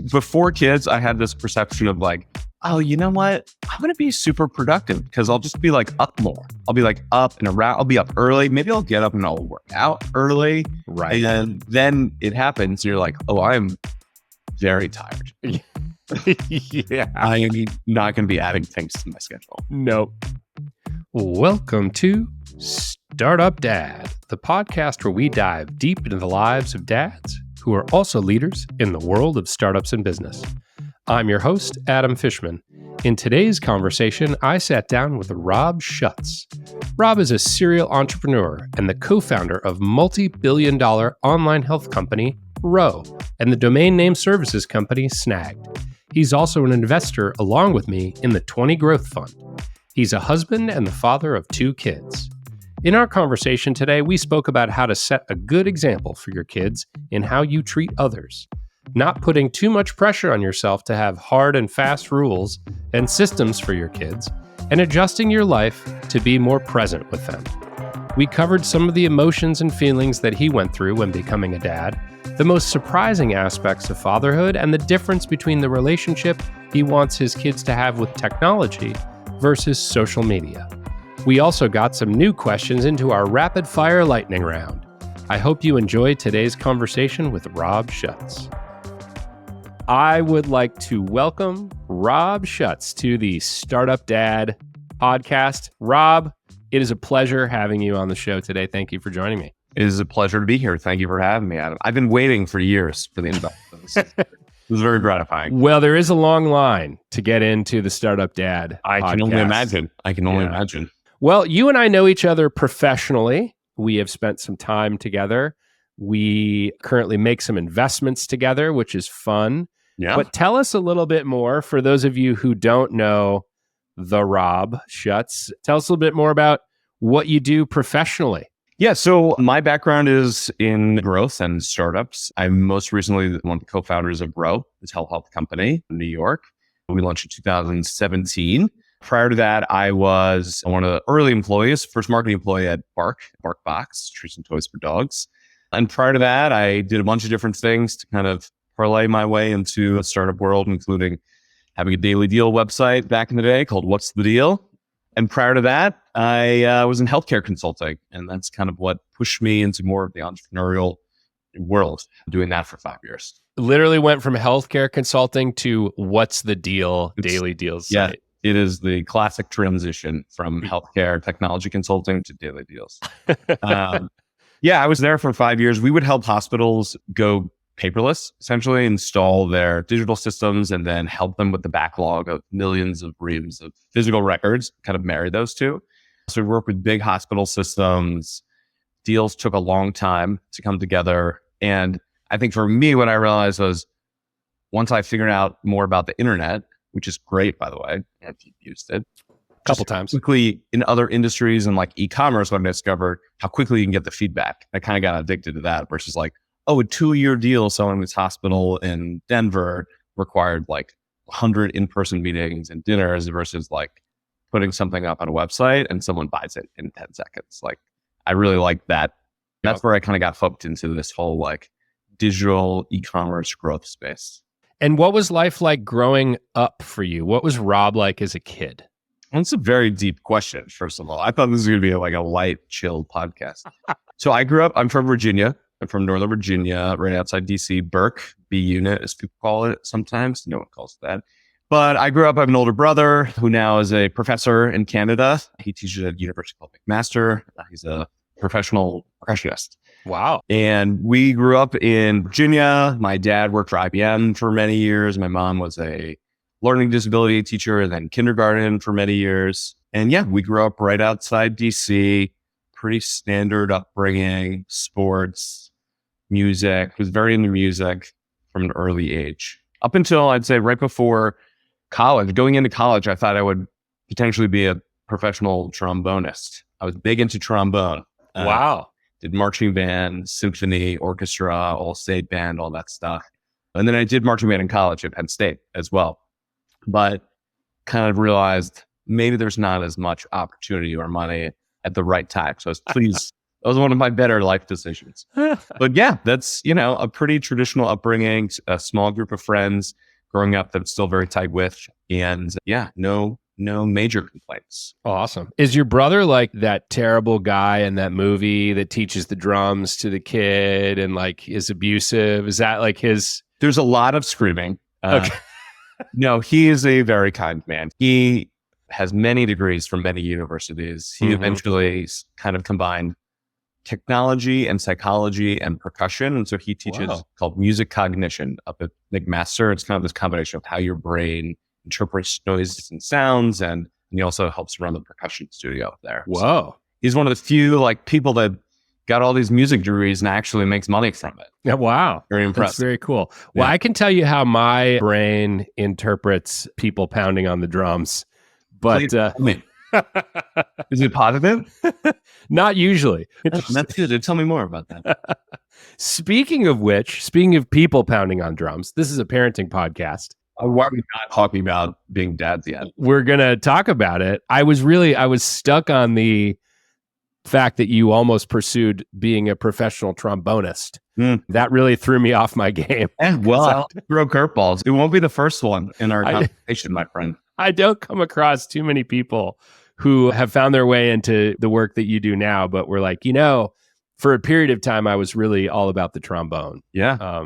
before kids, I had this perception of like, oh, you know what? I'm going to be super productive because I'll just be like up more. I'll be like up and around. I'll be up early. Maybe I'll get up and I'll work out early. Right. And then it happens. You're like, oh, I'm very tired. Yeah. I am not going to be adding things to my schedule. Nope. Welcome to Startup Dad, the podcast where we dive deep into the lives of dads who are also leaders in the world of startups and business. I'm your host, Adam Fishman. In today's conversation, I sat down with Rob Schutz. Rob is a serial entrepreneur and the co-founder of multi-billion-dollar online health company, Row, and the domain name services company, Snagged. He's also an investor, along with me, in the 20 Growth Fund. He's a husband and the father of 2 kids. In our conversation today, we spoke about how to set a good example for your kids in how you treat others, not putting too much pressure on yourself to have hard and fast rules and systems for your kids, and adjusting your life to be more present with them. We covered some of the emotions and feelings that he went through when becoming a dad, the most surprising aspects of fatherhood, and the difference between the relationship he wants his kids to have with technology versus social media. We also got some new questions into our rapid fire lightning round. I hope you enjoyed today's conversation with Rob Schutz. I would like to welcome Rob Schutz to the Startup Dad podcast. Rob, it is a pleasure having you on the show today. Thank you for joining me. It is a pleasure to be here. Thank you for having me, Adam. I've been waiting for years for the invite. It was very gratifying. Well, there is a long line to get into the Startup Dad I podcast. can only imagine. I can only imagine. Well, you and I know each other professionally. We have spent some time together. We currently make some investments together, which is fun. Yeah. But tell us a little bit more, for those of you who don't know the Rob Schutz, tell us a little bit more about what you do professionally. Yeah, so my background is in growth and startups. I'm most recently one of the co-founders of Row, the telehealth company in New York. We launched in 2017. Prior to that, I was one of the early employees, first marketing employee at BarkBox, treats and toys for dogs. And prior to that, I did a bunch of different things to kind of parlay my way into a startup world, including having a daily deal website back in the day called What's the Deal? And prior to that, I was in healthcare consulting. And that's kind of what pushed me into more of the entrepreneurial world, doing that for 5 years. Literally went from healthcare consulting to What's the Deal daily deals Yeah, site. it is the classic transition from healthcare technology consulting to daily deals. Yeah, I was there for 5 years. We would help hospitals go paperless, essentially install their digital systems and then help them with the backlog of millions of reams of physical records, kind of marry those two. So we work with big hospital systems. Deals took a long time to come together. And I think for me, what I realized was once I figured out more about the internet, which is great, by the way, if you've used it. A couple times. Quickly in other industries and like e-commerce, when I discovered how quickly you can get the feedback, I kind of got addicted to that versus like, oh, a 2-year deal selling this hospital in Denver required like 100 in-person meetings and dinners versus like putting something up on a website and someone buys it in 10 seconds. Like, I really like that. That's where I kind of got hooked into this whole like digital e-commerce growth space. And what was life like growing up for you? What was Rob like as a kid? Well, it's a very deep question, first of all. I thought this was going to be like a light, chill podcast. So I grew up, I'm from Virginia. I'm from Northern Virginia, right outside DC, Burke, B unit, as people call it sometimes. No one calls it that. But I grew up, I have an older brother who now is a professor in Canada. He teaches at a university called McMaster. He's a professional percussionist. Wow. And we grew up in Virginia. My dad worked for IBM for many years. My mom was a learning disability teacher and then kindergarten for many years. And yeah, we grew up right outside DC, pretty standard upbringing, sports, music. Was very into music from an early age. Up until I'd say right before college, going into college, I thought I would potentially be a professional trombonist. I was big into trombone. Wow. Did marching band, symphony, orchestra, all state band, all that stuff. And then I did marching band in college at Penn State as well. But kind of realized maybe there's not as much opportunity or money at the right time. So I was was one of my better life decisions. But yeah, that's, a pretty traditional upbringing, a small group of friends growing up that's still very tight with. And yeah, no major complaints. Awesome. Is your brother like that terrible guy in that movie that teaches the drums to the kid and like is abusive? Is that like his? There's a lot of screaming. Okay. No, he is a very kind man. He has many degrees from many universities. He eventually kind of combined technology and psychology and percussion. And so he teaches called music cognition up at McMaster. It's kind of this combination of how your brain interprets noises and sounds. And he also helps run the percussion studio up there. Whoa. So he's one of the few people that got all these music degrees and actually makes money from it. Yeah, wow. Very impressive. That's very cool. Well, I can tell you how my brain interprets people pounding on the drums, but is it positive? Not usually. That's good. Tell me more about that. Speaking of people pounding on drums, this is a parenting podcast. Why are we not talking about being dads yet? We're going to talk about it. I was stuck on the fact that you almost pursued being a professional trombonist. That really threw me off my game. I'll throw curveballs. It won't be the first one in our conversation, my friend. I don't come across too many people who have found their way into the work that you do now, but we're like, for a period of time, I was really all about the trombone. Yeah.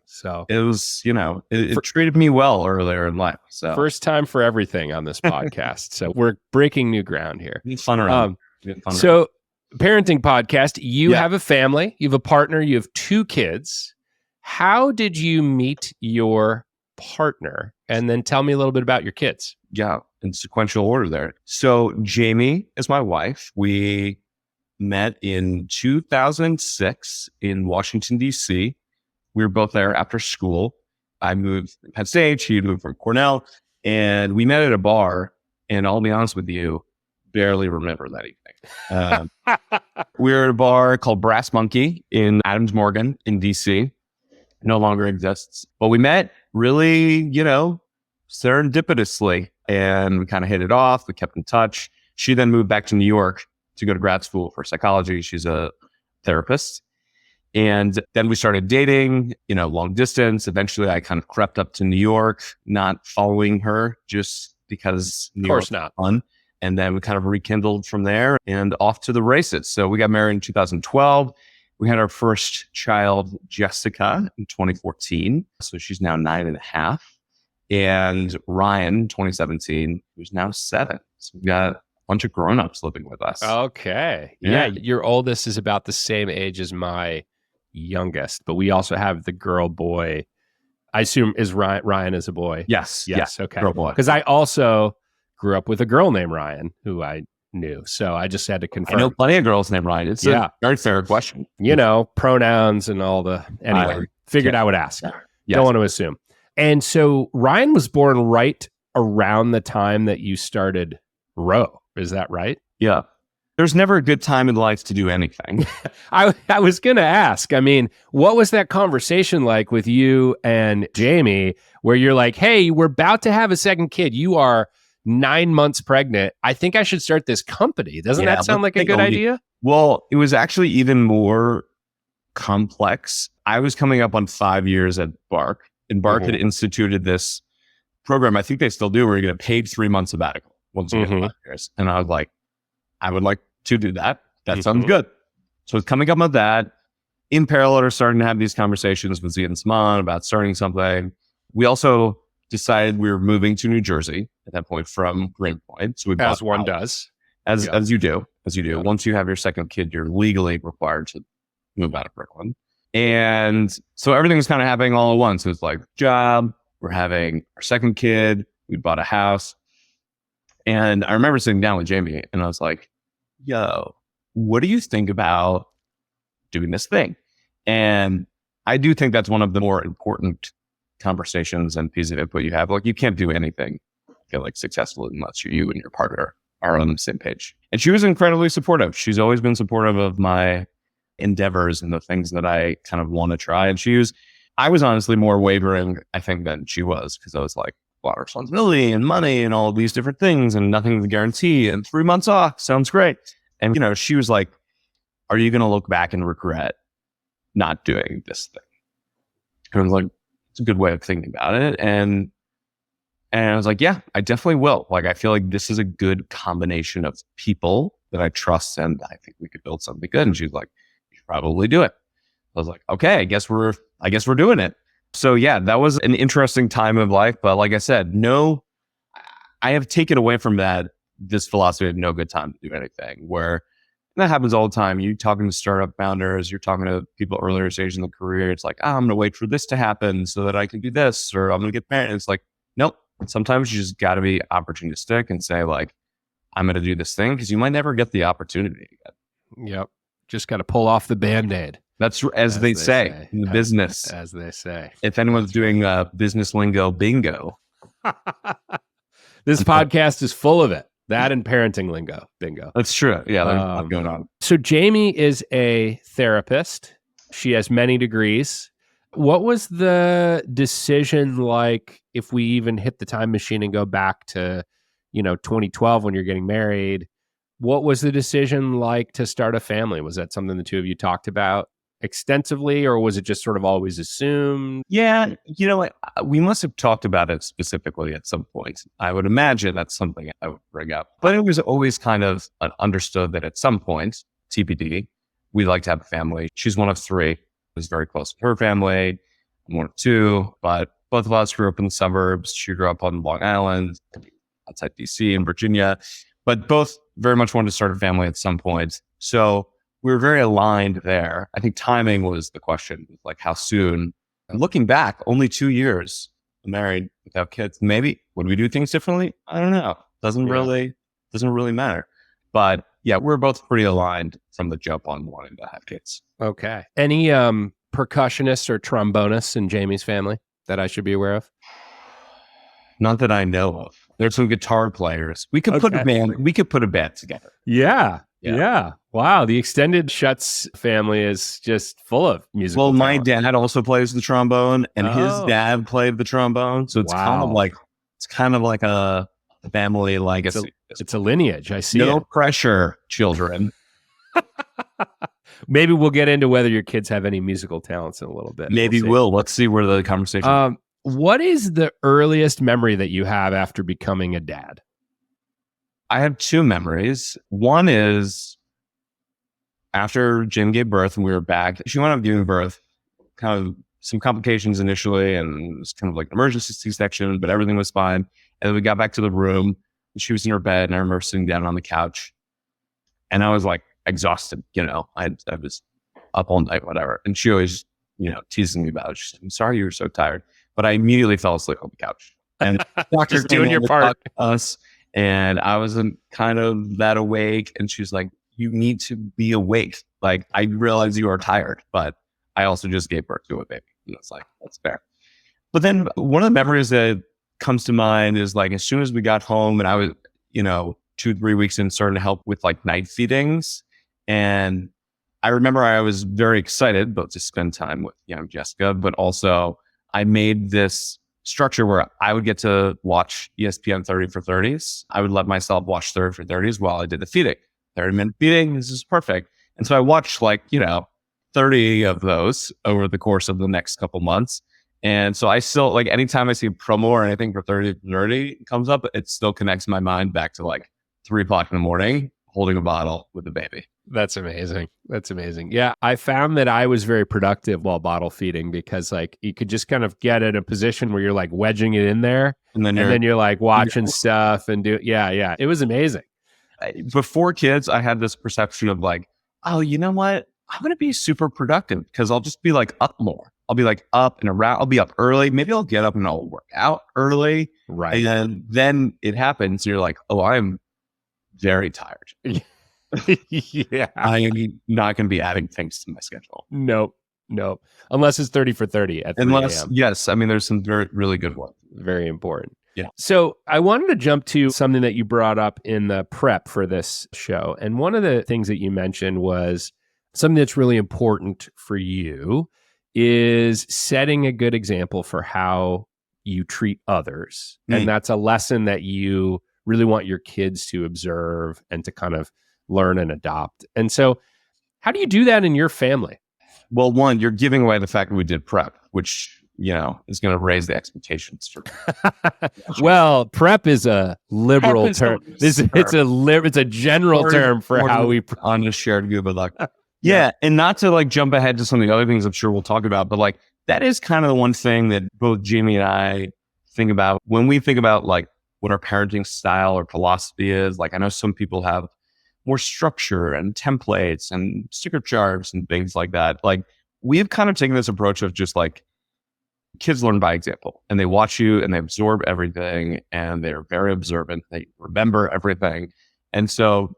So it was, it treated me well earlier in life. So first time for everything on this podcast. So we're breaking new ground here. It's fun around. So parenting podcast, you have a family, you have a partner, you have 2 kids. How did you meet your partner? And then tell me a little bit about your kids. Yeah, in sequential order there. So Jamie is my wife. We met in 2006 in Washington, D.C. We were both there after school. I moved from Penn State. She moved from Cornell. And we met at a bar. And I'll be honest with you, barely remember that evening. We were at a bar called Brass Monkey in Adams Morgan in DC. No longer exists. But we met really, serendipitously. And we kind of hit it off. We kept in touch. She then moved back to New York to go to grad school for psychology. She's a therapist. And then we started dating, long distance. Eventually, I kind of crept up to New York, not following her just because New York's not fun. And then we kind of rekindled from there and off to the races. So we got married in 2012. We had our first child, Jessica, in 2014. So she's now 9.5. And Ryan, 2017, who's now 7. So we've got a bunch of grown-ups living with us. Okay. Yeah. Your oldest is about the same age as my youngest, but we also have the girl boy. I assume is Ryan is a boy. Yes. Okay. Girl boy. Because I also grew up with a girl named Ryan who I knew. So I just had to confirm. I know plenty of girls named Ryan. It's a very fair question. Pronouns and all the... Anyway, figured I would ask. Yes. Don't want to assume. And so Ryan was born right around the time that you started Row. Is that right? Yeah. There's never a good time in life to do anything. I was going to ask, what was that conversation like with you and Jamie where you're like, hey, we're about to have a second kid. You are 9 months pregnant. I think I should start this company. Doesn't that sound like a good idea? Well, it was actually even more complex. I was coming up on 5 years at Bark, and Bark had instituted this program. I think they still do, where you get a paid 3 month sabbatical once you get 5 years. And I was like, I would like to do that. That sounds good. So it's coming up with that. In parallel, we're starting to have these conversations with Zia and Saman about starting something. We also decided we were moving to New Jersey at that point from Greenpoint. So we as one does. As you do. Once you have your second kid, you're legally required to move out of Brooklyn. And so everything was kind of happening all at once. It was like job, we're having our second kid, we bought a house. And I remember sitting down with Jamie and I was like, yo, what do you think about doing this thing? And I do think that's one of the more important conversations and pieces of input you have. Like, you can't do anything get successful unless you and your partner are on the same page. And she was incredibly supportive. She's always been supportive of my endeavors and the things that I kind of want to try. And I was honestly more wavering, I think, than she was, because I was like, a lot of responsibility and money and all of these different things and nothing to guarantee and 3 months off sounds great. And, she was like, are you going to look back and regret not doing this thing? And I was like, it's a good way of thinking about it. And I was like, yeah, I definitely will. Like, I feel like this is a good combination of people that I trust, and I think we could build something good. And she's like, you should probably do it. I was like, okay, I guess we're doing it. So yeah, that was an interesting time of life. But like I said, I have taken away from that this philosophy of no good time to do anything, where that happens all the time. You talking to startup founders, you're talking to people earlier stage in the career. It's like, I'm going to wait for this to happen so that I can do this, or I'm going to get married. It's like, nope. Sometimes you just got to be opportunistic and say like, I'm going to do this thing, because you might never get the opportunity again. Yep. Just got to pull off the Band-Aid. That's as they say in the business. As they say. If anyone's doing business lingo bingo. This podcast is full of it. That and parenting lingo bingo. That's true. Yeah, there's a lot going on. So Jamie is a therapist. She has many degrees. What was the decision like, if we even hit the time machine and go back to, 2012 when you're getting married? What was the decision like to start a family? Was that something the two of you talked about extensively, or was it just sort of always assumed? Yeah, we must have talked about it specifically at some point. I would imagine that's something I would bring up. But it was always kind of understood that at some point, TBD, we'd like to have a family. She's one of three. I was very close to her family. I'm one of two, but both of us grew up in the suburbs. She grew up on Long Island, outside DC and Virginia, but both very much wanted to start a family at some point. So we were very aligned there. I think timing was the question, like how soon. And looking back, only 2 years married without kids. Maybe would we do things differently? I don't know. Doesn't really matter. But yeah, we're both pretty aligned from the jump on wanting to have kids. Okay. Any percussionists or trombonists in Jamie's family that I should be aware of? Not that I know of. There's some guitar players. We could put a band together. Yeah. Wow. The extended Schutz family is just full of musical talent. My dad also plays the trombone, and his dad played the trombone. So it's kind of like a family legacy. It's a lineage. I see. No pressure, children. Maybe we'll get into whether your kids have any musical talents in a little bit. Maybe we'll. Let's see where the conversation What is the earliest memory that you have after becoming a dad? I have two memories. One is after Jim gave birth and we were back. She wound up giving birth, kind of some complications initially, and it was kind of like an emergency C-section, but everything was fine. And then we got back to the room, and she was in her bed, and I remember sitting down on the couch, and I was like exhausted. I was up all night, whatever. And she always, teasing me about it. She said, I'm sorry you were so tired. But I immediately fell asleep on the couch. And doctor just doing your part. Us, and I wasn't kind of that awake. And she's like, you need to be awake. Like, I realize you are tired, but I also just gave birth to a baby. And it's like, that's fair. But then one of the memories that comes to mind is like, as soon as we got home and I was, 2-3 weeks in, starting to help with like night feedings. And I remember I was very excited both to spend time with young Jessica, but also I made this structure where I would get to watch ESPN 30 for 30s. I would let myself watch 30 for 30s while I did the feeding. 30-minute feeding, this is perfect. And so I watched 30 of those over the course of the next couple months. And so I still, like, anytime I see a promo or anything for 30 for 30 comes up, it still connects my mind back to like 3 o'clock in the morning, holding a bottle with a baby. That's amazing. Yeah. I found that I was very productive while bottle feeding because you could just kind of get in a position where you're like wedging it in there. And then you're like watching stuff and yeah. It was amazing. Before kids, I had this perception of like, oh, you know what? I'm going to be super productive because I'll just be like up more. I'll be like up and around. I'll be up early. Maybe I'll get up and I'll work out early. Right. And then it happens. You're like, oh, I'm very tired. Yeah. I am not going to be adding things to my schedule. Nope. Unless it's 30 for 30 at 3 a.m. Yes. I mean, there's some very, really good ones. Very important. Yeah. So I wanted to jump to something that you brought up in the prep for this show. And one of the things that you mentioned was something that's really important for you is setting a good example for how you treat others. Mm. And that's a lesson that you really want your kids to observe and to kind of learn and adopt. And so How do you do that in your family? Well, one, you're giving away the fact that we did prep, which, is going to raise the expectations for Well, prep is a liberal Prep is term. a It's a general term for how we on a shared good luck. Yeah. And not to jump ahead to some of the other things I'm sure we'll talk about, but that is kind of the one thing that both Jamie and I think about when we think about what our parenting style or philosophy is. I know some people have more structure and templates and sticker charts and things like that. We've kind of taken this approach of just kids learn by example, and they watch you and they absorb everything, and they're very observant. They remember everything. And so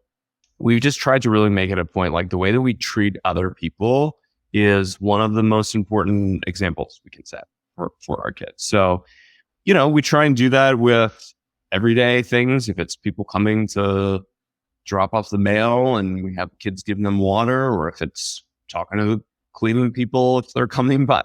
we've just tried to really make it a point, the way that we treat other people is one of the most important examples we can set for our kids. So, we try and do that with everyday things. If it's people coming to drop off the mail and we have kids giving them water, or if it's talking to cleaning people if they're coming by,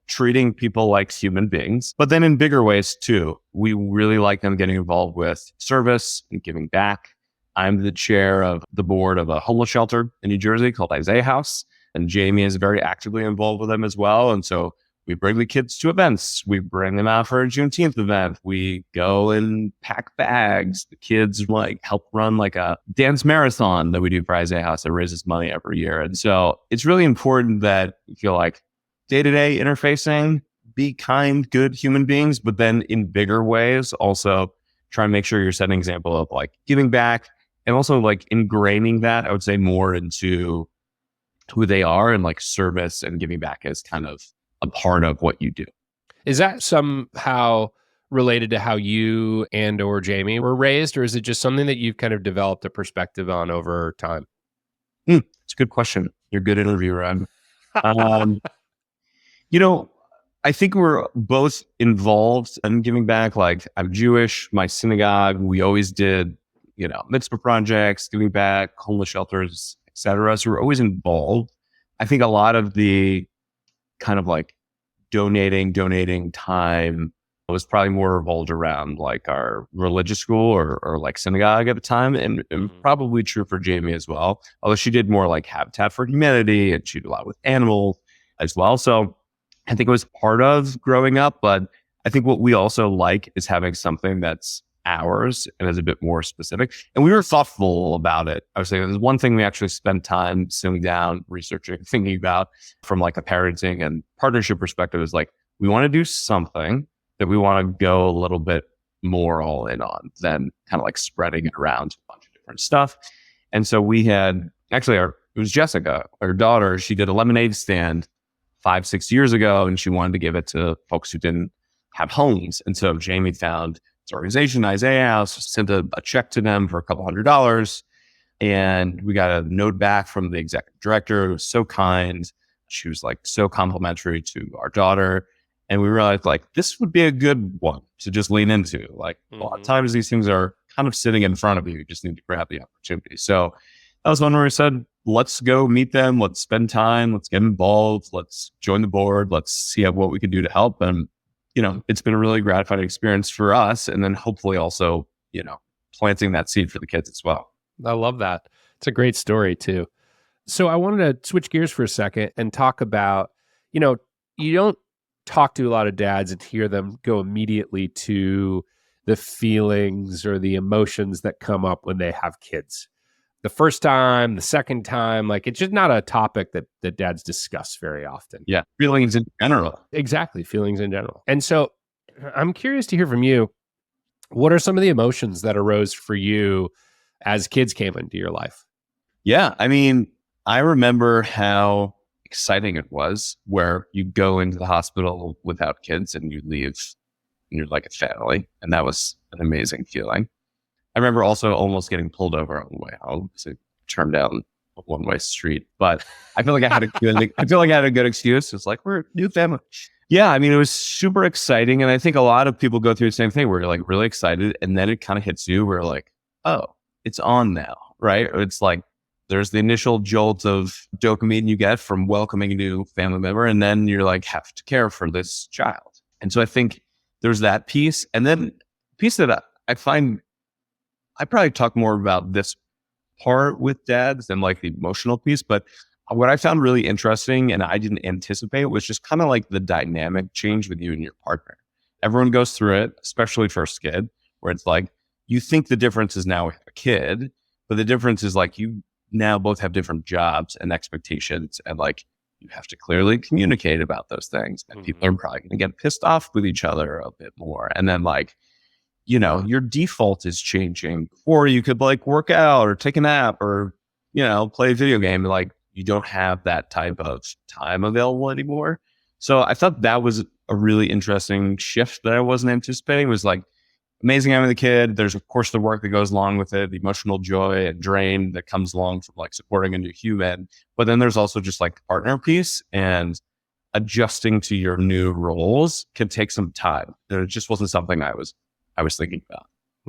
treating people like human beings. But then in bigger ways too, we really like them getting involved with service and giving back. I'm the chair of the board of a homeless shelter in New Jersey called Isaiah House, and Jamie is very actively involved with them as well. And so we bring the kids to events. We bring them out for a Juneteenth event. We go and pack bags. The kids help run a dance marathon that we do for Isaiah House that raises money every year. And so it's really important that you feel day-to-day interfacing, be kind, good human beings, but then in bigger ways, also try and make sure you're setting an example of giving back, and also ingraining that, I would say, more into who they are, and service and giving back is kind of a part of what you do. Is that somehow related to how you and or Jamie were raised, or is it just something that you've kind of developed a perspective on over time? It's a good question. You're a good interviewer. I think we're both involved in giving back. I'm Jewish, my synagogue, we always did, mitzvah projects, giving back, homeless shelters, etc. So we're always involved. I think a lot of the kind of donating time was probably more revolved around our religious school or synagogue at the time, and probably true for Jamie as well. Although she did more Habitat for Humanity, and she did a lot with animals as well. So I think it was part of growing up, but I think what we also like is having something that's ours and is a bit more specific. And we were thoughtful about it. I would say there's one thing we actually spent time sitting down, researching, thinking about from a parenting and partnership perspective is we want to do something that we want to go a little bit more all in on than kind of spreading it around a bunch of different stuff. And so we had actually it was Jessica, our daughter, she did a lemonade stand 5-6 years ago, and she wanted to give it to folks who didn't have homes. And so Jamie found this organization, Isaiah House, sent a check to them for $200, and we got a note back from the executive director who was so kind. She was so complimentary to our daughter, and we realized this would be a good one to just lean into. A lot of times these things are kind of sitting in front of you. You just need to grab the opportunity. So that was one where we said, let's go meet them. Let's spend time. Let's get involved. Let's join the board. Let's see what we can do to help. And, it's been a really gratifying experience for us. And then hopefully also, planting that seed for the kids as well. I love that. It's a great story too. So I wanted to switch gears for a second and talk about, you don't talk to a lot of dads and hear them go immediately to the feelings or the emotions that come up when they have kids. The first time, the second time, it's just not a topic that dads discuss very often. Yeah. Feelings in general. Exactly. Feelings in general. And so I'm curious to hear from you. What are some of the emotions that arose for you as kids came into your life? Yeah. I remember how exciting it was where you go into the hospital without kids and you leave and you're like a family. And that was an amazing feeling. I remember also almost getting pulled over on the way home to turn down a one-way street, but I feel like I had a good excuse. It's we're a new family. Yeah, it was super exciting, and I think a lot of people go through the same thing where you're really excited, and then it kind of hits you where oh, it's on now, right? It's there's the initial jolt of dopamine you get from welcoming a new family member, and then you're have to care for this child. And so I think there's that piece, and then piece that I find I probably talk more about this part with dads than like the emotional piece. But what I found really interesting and I didn't anticipate was just kind of like the dynamic change with you and your partner. Everyone goes through it, especially first kid, where it's like, you think the difference is now with a kid, but the difference is like you now both have different jobs and expectations, and like you have to clearly communicate about those things. And people are probably going to get pissed off with each other a bit more. And then like, you know, your default is changing, or you could like work out or take a nap or, you know, play a video game. Like you don't have that type of time available anymore. So I thought that was a really interesting shift that I wasn't anticipating. It was like amazing having the kid. There's of course the work that goes along with it, the emotional joy and drain that comes along from like supporting a new human. But then there's also just like the partner piece, and adjusting to your new roles can take some time. And it just wasn't something I was thinking about.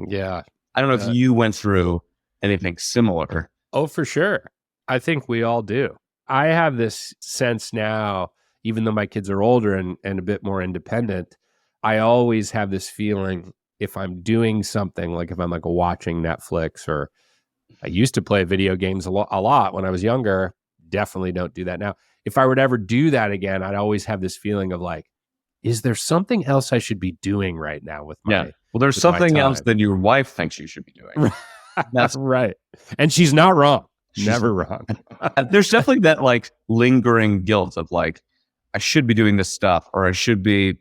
Yeah. I don't know if you went through anything similar. Oh, for sure. I think we all do. I have this sense now, even though my kids are older and a bit more independent, I always have this feeling if I'm doing something, like if I'm like watching Netflix, or I used to play video games a lot when I was younger, definitely don't do that now. If I were to ever do that again, I'd always have this feeling of like, is there something else I should be doing right now with my Well, there's something else that your wife thinks you should be doing. That's right. And she's not wrong. Never wrong. There's definitely that like lingering guilt of like, I should be doing this stuff, or I should be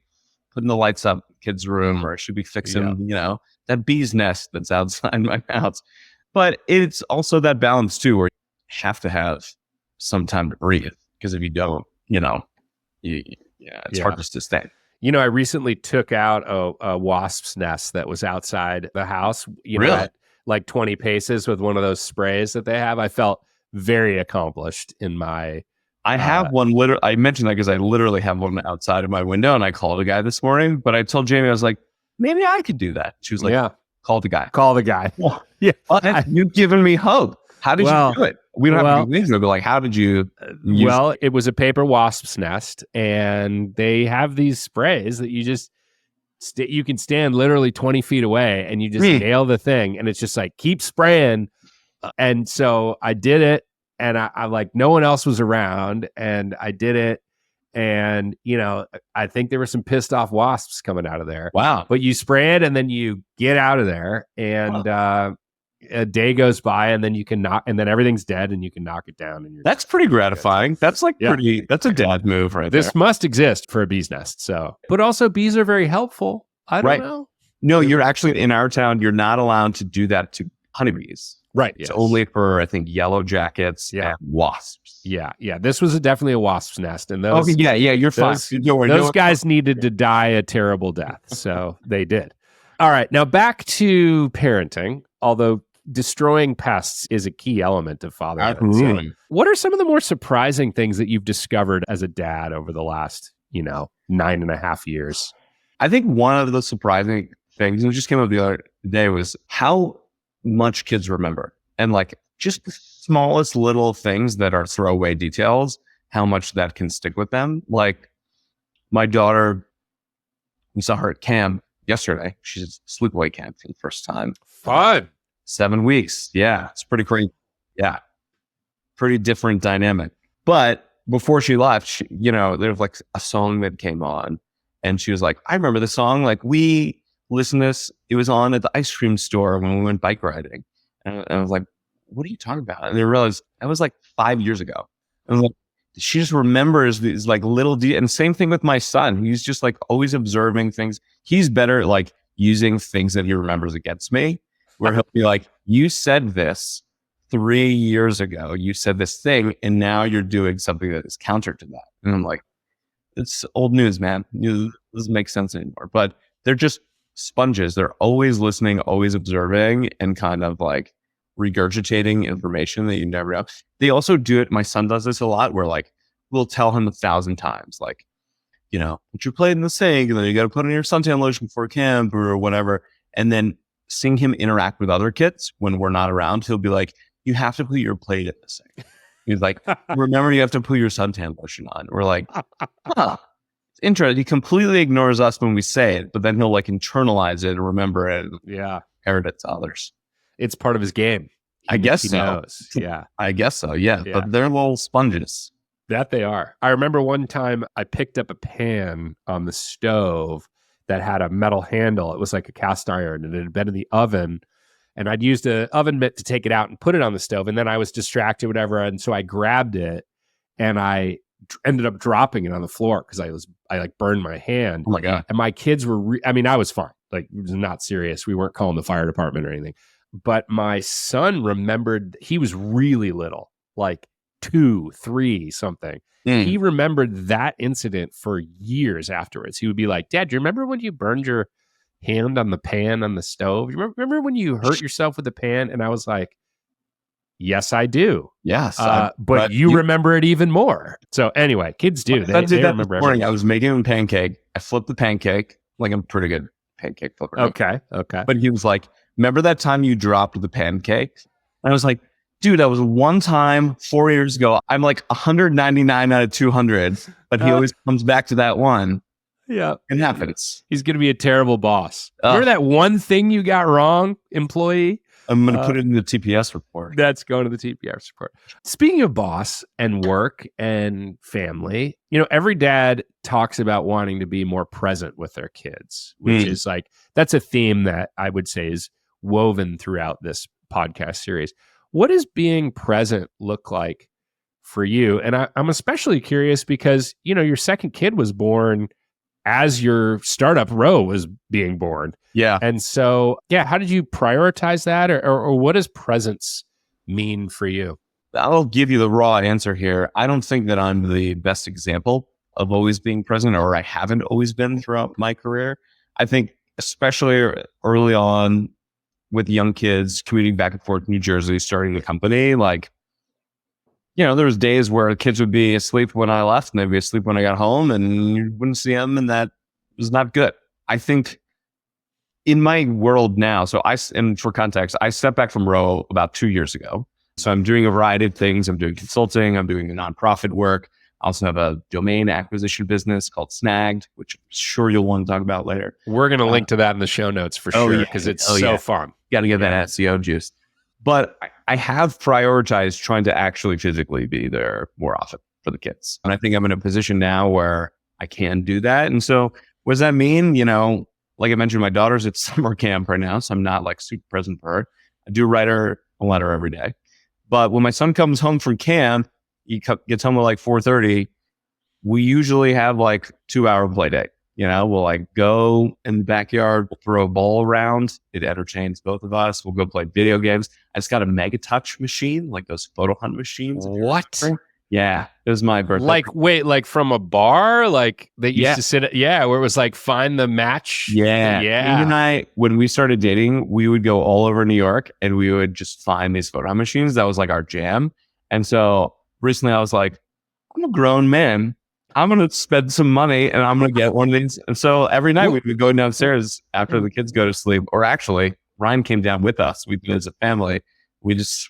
putting the lights up in the kids' room, or I should be fixing, you know, that bee's nest that's outside my house. But it's also that balance too, where you have to have some time to breathe, because if you don't, you know, it's hard to sustain. You know, I recently took out a wasp's nest that was outside the house, you know, at like 20 paces with one of those sprays that they have. I felt very accomplished in my... I have one, I mentioned that because I literally have one outside of my window, and I called a guy this morning, but I told Jamie, I was like, maybe I could do that. She was like, call the guy. Call the guy. Well, you've given me hope. How did you do it? We don't have to do things, but like, how did you it was a paper wasp's nest, and they have these sprays that you just you can stand literally 20 feet away, and you just nail the thing, and it's just like, keep spraying. And so I did it, and I like, no one else was around, and I did it. And, you know, I think there were some pissed off wasps coming out of there. Wow. But you spray it, and then you get out of there, and a day goes by, and then you can and then everything's dead, and you can knock it down. And that's pretty gratifying. That's like that's a dad move right there. This must exist for a bee's nest. So, but also bees are very helpful. I don't know. No, you're actually, in our town, you're not allowed to do that to honeybees. Right. It's only for, I think, yellow jackets and wasps. Yeah. This was definitely a wasp's nest. And those, you're fine. Those guys needed to die a terrible death. So they did. All right. Now back to parenting, although destroying pests is a key element of fatherhood. So what are some of the more surprising things that you've discovered as a dad over the last, 9.5 years? I think one of the surprising things, and it just came up the other day, was how much kids remember, and like just the smallest little things that are throwaway details, how much that can stick with them. Like my daughter, we saw her at camp yesterday. She's at sleepaway camp for the first time. Fun. 7 weeks. Yeah. It's pretty crazy. Yeah. Pretty different dynamic. But before she left, there's like a song that came on, and she was like, I remember the song. Like, we listened to this. It was on at the ice cream store when we went bike riding. And I was like, what are you talking about? And I realized that was like 5 years ago. And I was like, she just remembers these like little and same thing with my son. He's just like always observing things. He's better at like using things that he remembers against me, where he'll be like, you said this 3 years ago. You said this thing, and now you're doing something that is counter to that. And I'm like, it's old news, man. It doesn't make sense anymore. But they're just sponges. They're always listening, always observing, and kind of like regurgitating information that you never know. They also do it. My son does this a lot, where like we'll tell him 1,000 times, like, put your plate in the sink, and then you got to put on your suntan lotion before camp or whatever. And then seeing him interact with other kids when we're not around, he'll be like, you have to put your plate in the sink. He's like, remember, you have to put your suntan lotion on. We're like, it's interesting. He completely ignores us when we say it, but then he'll like internalize it and remember it. And parrot it to others. It's part of his game. I guess he so. knows. Yeah. I guess so. Yeah. Yeah. But they're little sponges. That they are. I remember one time I picked up a pan on the stove that had a metal handle. It was like a cast iron and it had been in the oven. And I'd used an oven mitt to take it out and put it on the stove. And then I was distracted, whatever. And so I grabbed it and I ended up dropping it on the floor because I like burned my hand. Oh my God. And my kids were, I was fine. Like, it was not serious. We weren't calling the fire department or anything. But my son remembered, he was really little, like 2, 3, something. He remembered that incident for years afterwards. He would be like, Dad, do you remember when you burned your hand on the pan on the stove? You remember when you hurt yourself with the pan? And I was like, yes, I do. Yes. But you remember it even more. So anyway, kids do. They remember everything. I was making him a pancake. I flipped the pancake. Like, I'm a pretty good pancake flipper. Okay. But he was like, remember that time you dropped the pancake? And I was like, dude, that was one time 4 years ago. I'm like 199 out of 200, but he always comes back to that one. Yeah. It happens. He's going to be a terrible boss. Remember that one thing you got wrong, employee? I'm going to put it in the TPS report. That's going to the TPS report. Speaking of boss and work and family, every dad talks about wanting to be more present with their kids, which is like, that's a theme that I would say is woven throughout this podcast series. What does being present look like for you? And I'm especially curious because, your second kid was born as your startup Row was being born. Yeah. And so, how did you prioritize that? Or what does presence mean for you? I'll give you the raw answer here. I don't think that I'm the best example of always being present, or I haven't always been throughout my career. I think especially early on with young kids commuting back and forth to New Jersey, starting the company, like, there was days where the kids would be asleep when I left and they'd be asleep when I got home and you wouldn't see them, and that was not good. I think in my world now, and for context, I stepped back from Row about 2 years ago. So I'm doing a variety of things. I'm doing consulting. I'm doing the nonprofit work. I also have a domain acquisition business called Snagged, which I'm sure you'll want to talk about later. We're going to link to that in the show notes for sure, because it's so fun. Got to get that SEO juice. But I have prioritized trying to actually physically be there more often for the kids. And I think I'm in a position now where I can do that. And so what does that mean? Like I mentioned, my daughter's at summer camp right now, so I'm not like super present for her. I do write her a letter every day. But when my son comes home from camp, he gets home at like 4:30, we usually have like 2-hour play date. We'll like go in the backyard, we'll throw a ball around. It entertains both of us. We'll go play video games. I just got a Mega Touch machine, like those photo hunt machines. What? Yeah, it was my birthday. Like from a bar, like they used to sit at, where it was like find the match. Yeah. He and I, when we started dating, we would go all over New York and we would just find these photo hunt machines. That was like our jam. And so recently I was like, I'm a grown man. I'm going to spend some money and I'm going to get one of these. And so every night we'd be going downstairs after the kids go to sleep, or actually Ryan came down with us. We did as a family.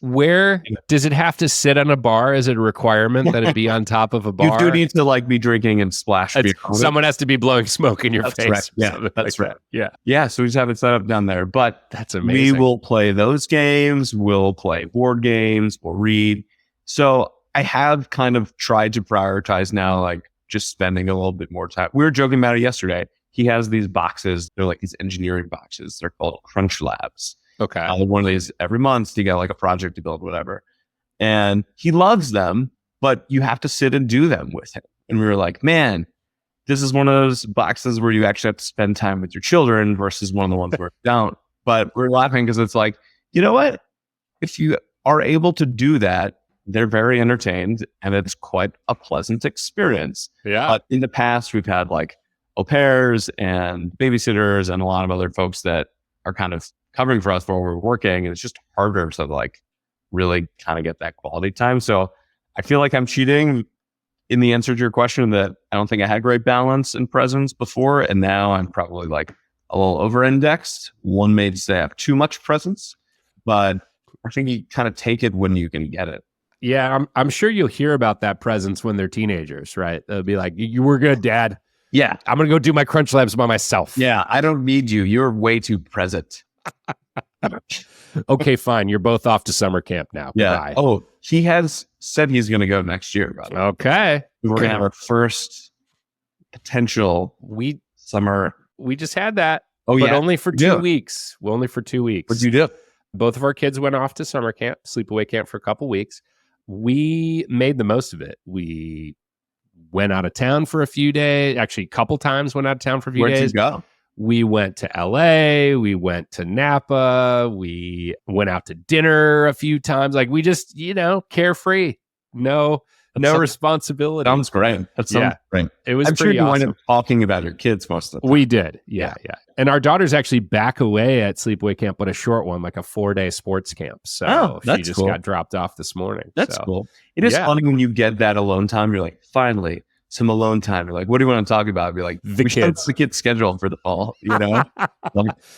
Where does it have to sit on a bar? Is it a requirement that it be on top of a bar? You do need to like be drinking and splash beer. Someone has to be blowing smoke in your face. Right. Yeah, that's right. That. Yeah. So we just have it set up down there. But that's amazing. We will play those games. We'll play board games. We'll read. So I have kind of tried to prioritize now, like just spending a little bit more time. We were joking about it yesterday. He has these boxes. They're like these engineering boxes. They're called Crunch Labs. Okay. One of these every month, you get like a project to build, whatever. And he loves them, but you have to sit and do them with him. And we were like, man, this is one of those boxes where you actually have to spend time with your children versus one of the ones where you don't. But we're laughing because it's like, you know what? If you are able to do that, they're very entertained and it's quite a pleasant experience. Yeah. But in the past, we've had like au pairs and babysitters and a lot of other folks that are kind of covering for us while we're working. And it's just harder to like really kind of get that quality time. So I feel like I'm cheating in the answer to your question that I don't think I had great balance and presence before. And now I'm probably like a little over-indexed. One may say I have too much presence, but I think you kind of take it when you can get it. Yeah, I'm sure you'll hear about that presence when they're teenagers, right? They'll be like, you were good, Dad. Yeah. I'm going to go do my Crunch Labs by myself. Yeah, I don't need you. You're way too present. Okay, fine. You're both off to summer camp now. Yeah. Bye. Oh, he has said he's going to go next year, by the way. Okay. We're going to have our first potential summer. We just had that. Oh, but yeah. only for 2 weeks. Well, only for 2 weeks. What'd you do? Both of our kids went off to summer camp, sleepaway camp for a couple weeks. We made the most of it. We went out of town for a few days. Actually, a couple times went out of town for a few days. Where'd you go? We went to LA. We went to Napa. We went out to dinner a few times. Like we just, carefree. No responsibility. Sounds great. That sounds great. It was I'm sure pretty you awesome. wind up talking about your kids most of the time. We did. Yeah. And our daughter's actually back away at sleepaway camp, but a short one, like a 4-day sports camp. So she just got dropped off this morning. That's cool. It is funny when you get that alone time. You're like, finally, some alone time. You're like, what do you want to talk about? You're like, the kids' schedule for the fall. Like,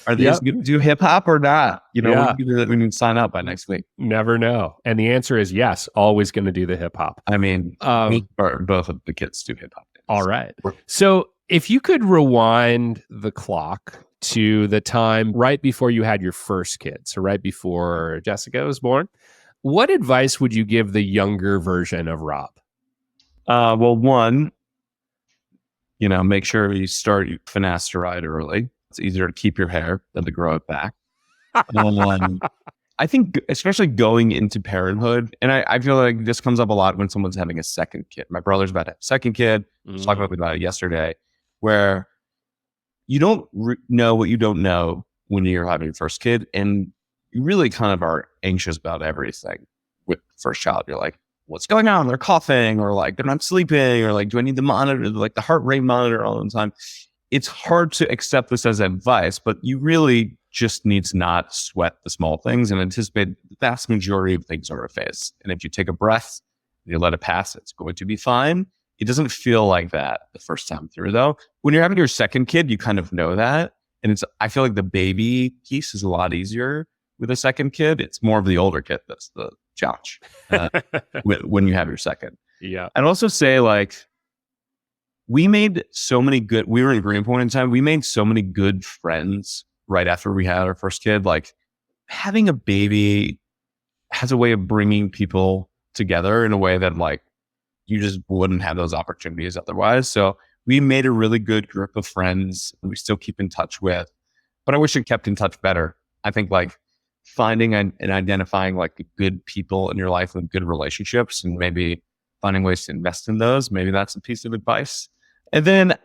are they going to do hip hop or not? We need to sign up by next week. Never know. And the answer is yes. Always going to do the hip hop. I mean, both of the kids do hip hop. All right. So if you could rewind the clock to the time right before you had your first kid, so right before Jessica was born, what advice would you give the younger version of Rob? Well, one, make sure you start finasteride early. It's easier to keep your hair than to grow it back. I think especially going into parenthood, and I feel like this comes up a lot when someone's having a second kid. My brother's about to have a second kid. I was talking about it yesterday, where you don't know what you don't know when you're having your first kid, and you really kind of are anxious about everything with the first child. You're like, what's going on? They're coughing, or like they're not sleeping, or like, do I need to monitor, like the heart rate monitor all the time? It's hard to accept this as advice, but you really just need to not sweat the small things and anticipate the vast majority of things are a phase. And if you take a breath, and you let it pass, it's going to be fine. It doesn't feel like that the first time through, though. When you're having your second kid, you kind of know that. And I feel like the baby piece is a lot easier with a second kid. It's more of the older kid that's the challenge when you have your second. Yeah. I'd also say, like, we were in Greenpoint in time. We made so many good friends right after we had our first kid. Like, having a baby has a way of bringing people together in a way that, like, you just wouldn't have those opportunities otherwise. So we made a really good group of friends we still keep in touch with, but I wish we kept in touch better. I think, like, finding and identifying, like, the good people in your life with good relationships and maybe finding ways to invest in those. Maybe that's a piece of advice. And then,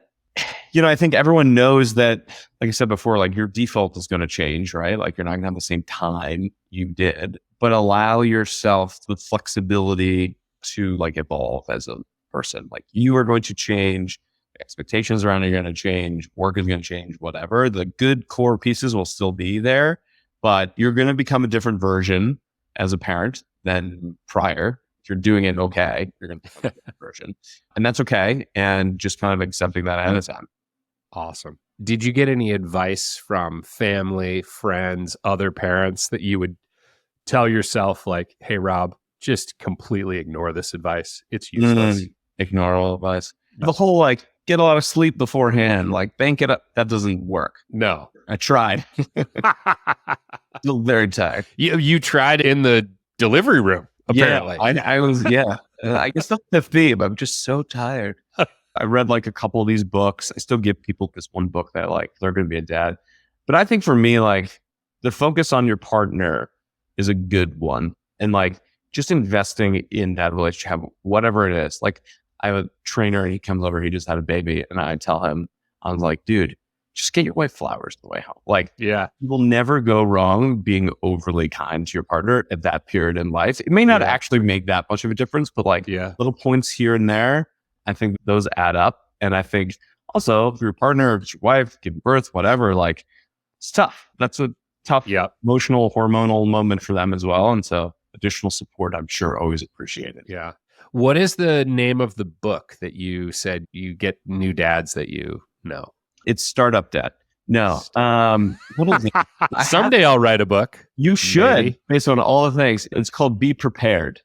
I think everyone knows that, like I said before, like, your default is going to change, right? Like, you're not going to have the same time you did, but allow yourself the flexibility to, like, evolve as a person. Like, you are going to change, expectations around you are going to change, work is going to change, whatever. The good core pieces will still be there, but you're going to become a different version as a parent than prior. If you're doing it okay, you're going to become a different version. And that's okay. And just kind of accepting that ahead of time. Awesome. Did you get any advice from family, friends, other parents that you would tell yourself, like, hey, Rob, just completely ignore this advice? It's useless. Ignore all advice. No. The whole, like, get a lot of sleep beforehand, like, bank it up. That doesn't work. No. I tried. Still very tired. You tried in the delivery room, apparently. Yeah, I was, I guess that's the theme. I'm just so tired. I read, like, a couple of these books. I still give people this one book that, like, they're going to be a dad. But I think for me, like, the focus on your partner is a good one. And, like, just investing in that relationship, whatever it is. Like, I have a trainer and he comes over, he just had a baby. And I tell him, I was like, dude, just get your wife flowers on the way home. Like, you will never go wrong being overly kind to your partner at that period in life. It may not actually make that much of a difference, but, like, little points here and there, I think those add up. And I think also, if your partner, if it's your wife, giving birth, whatever, like, it's tough. That's a tough emotional, hormonal moment for them as well. And so additional support, I'm sure, always appreciated. Yeah. What is the name of the book that you said you get new dads that you know? It's Startup Dad. No. What is it? Someday I'll write a book. You should, based on all the things. It's called Be Prepared.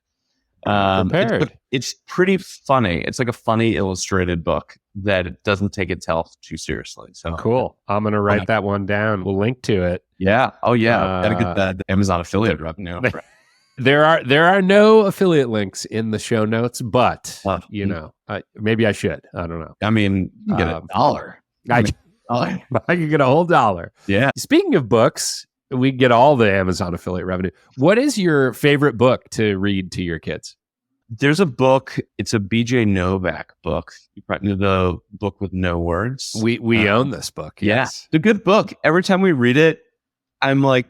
It's pretty funny. It's like a funny illustrated book that it doesn't take itself too seriously. So cool. I'm going to write that one down. We'll link to it. Yeah. Oh yeah. Gotta get that Amazon affiliate revenue. There are no affiliate links in the show notes, but maybe I should. I don't know. I mean, you get $1. I could get a whole $1. Yeah. Speaking of books, we get all the Amazon affiliate revenue. What is your favorite book to read to your kids? There's a book. It's a BJ Novak book. You probably know the book with no words. We own this book. Yes. Yeah, it's a good book. Every time we read it, I'm like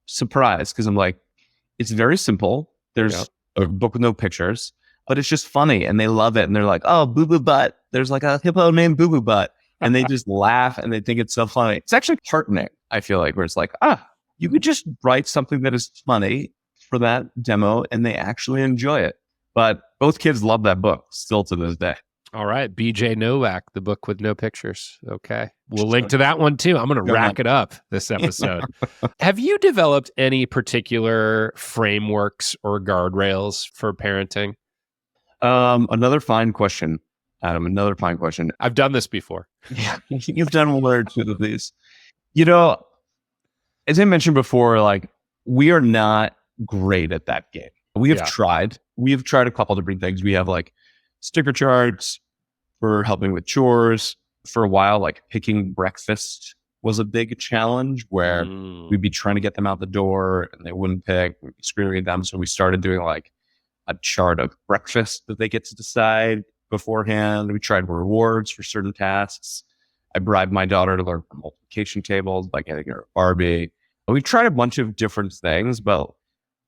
surprised because I'm like, it's very simple. There's a book with no pictures, but it's just funny and they love it. And they're like, oh, Boo Boo Butt. There's like a hippo named Boo Boo Butt. And they just laugh and they think it's so funny. It's actually heartening, I feel like, where it's like, you could just write something that is funny for that demo and they actually enjoy it. But both kids love that book still to this day. All right. BJ Novak, the book with no pictures. Okay. We'll link to that one too. I'm going to rack it up this episode. Have you developed any particular frameworks or guardrails for parenting? Another fine question, Adam. Another fine question. I've done this before. Yeah, you've done one or two of these. As I mentioned before, like we are not great at that game. We have tried. We have tried a couple different things. We have like sticker charts for helping with chores. For a while, like picking breakfast was a big challenge where we'd be trying to get them out the door and they wouldn't pick. We'd be screaming at them. So we started doing like a chart of breakfast that they get to decide beforehand. We tried rewards for certain tasks. I bribed my daughter to learn multiplication tables by getting her a Barbie. We've tried a bunch of different things, but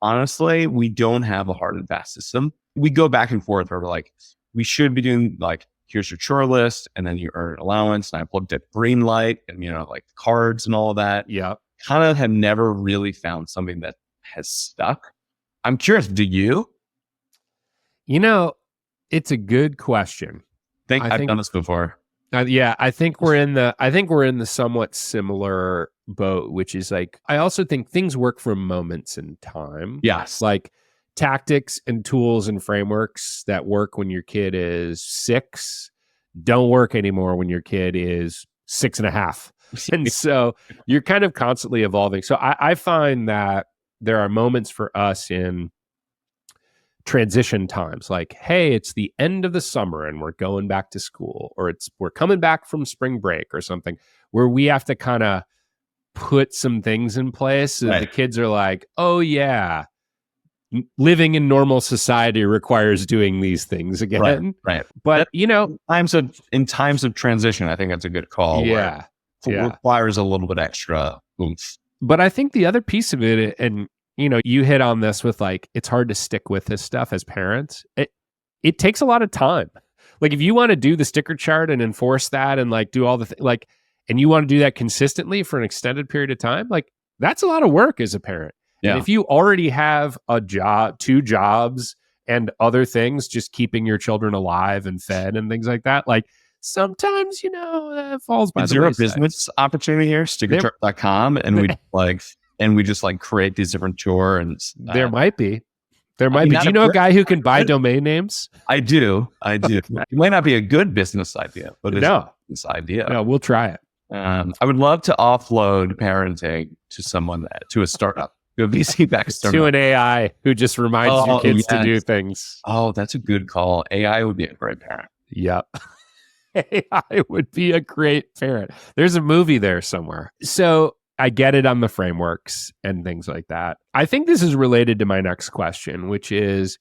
honestly, we don't have a hard and fast system. We go back and forth where we're like, we should be doing like, here's your chore list, and then you earn an allowance. And I've looked at green light and, like cards and all of that. Yeah. Kind of have never really found something that has stuck. I'm curious, do you? It's a good question. I've done this before. I think we're in the somewhat similar boat, which is like, I also think things work for moments in time. Yes. Like tactics and tools and frameworks that work when your kid is 6 don't work anymore when your kid is 6.5. And so you're kind of constantly evolving. So I find that there are moments for us in transition times, like, hey, it's the end of the summer and we're going back to school, or we're coming back from spring break or something, where we have to kind of put some things in place so that the kids are like, oh yeah, living in normal society requires doing these things again. Right. But in times of transition, I think that's a good call. Yeah. It requires a little bit extra oomph. But I think the other piece of it, and you hit on this with like, it's hard to stick with this stuff as parents. It takes a lot of time. Like if you want to do the sticker chart and enforce that and like do all the and you want to do that consistently for an extended period of time, like that's a lot of work as a parent. Yeah. And if you already have a job, 2 jobs and other things, just keeping your children alive and fed and things like that, like sometimes, that falls by the wayside. Is there a business opportunity here? Stickerchart.com and we just like create these different chore and there might be. Do you know a guy who can buy domain names? I do. It might not be a good business idea, but it's a business idea. No, we'll try it. I would love to offload parenting to a startup, to a VC-backed startup. To an AI who just reminds your kids to do things. Oh, that's a good call. AI would be a great parent. Yep. AI would be a great parent. There's a movie there somewhere. So I get it on the frameworks and things like that. I think this is related to my next question, which is,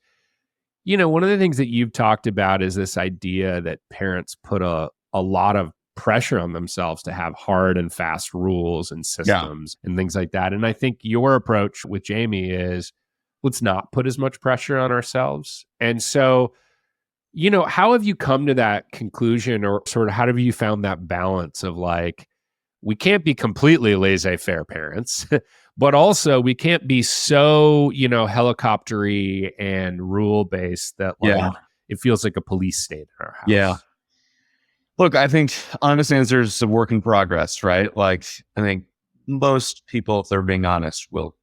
one of the things that you've talked about is this idea that parents put a lot of pressure on themselves to have hard and fast rules and systems and things like that. And I think your approach with Jamie is, let's not put as much pressure on ourselves. And so, how have you come to that conclusion, or sort of how have you found that balance of like, we can't be completely laissez-faire parents, but also we can't be so, helicoptery and rule-based that it feels like a police state in our house. Yeah. Look, I think honest answer is a work in progress, right? Like, I think most people, if they're being honest, will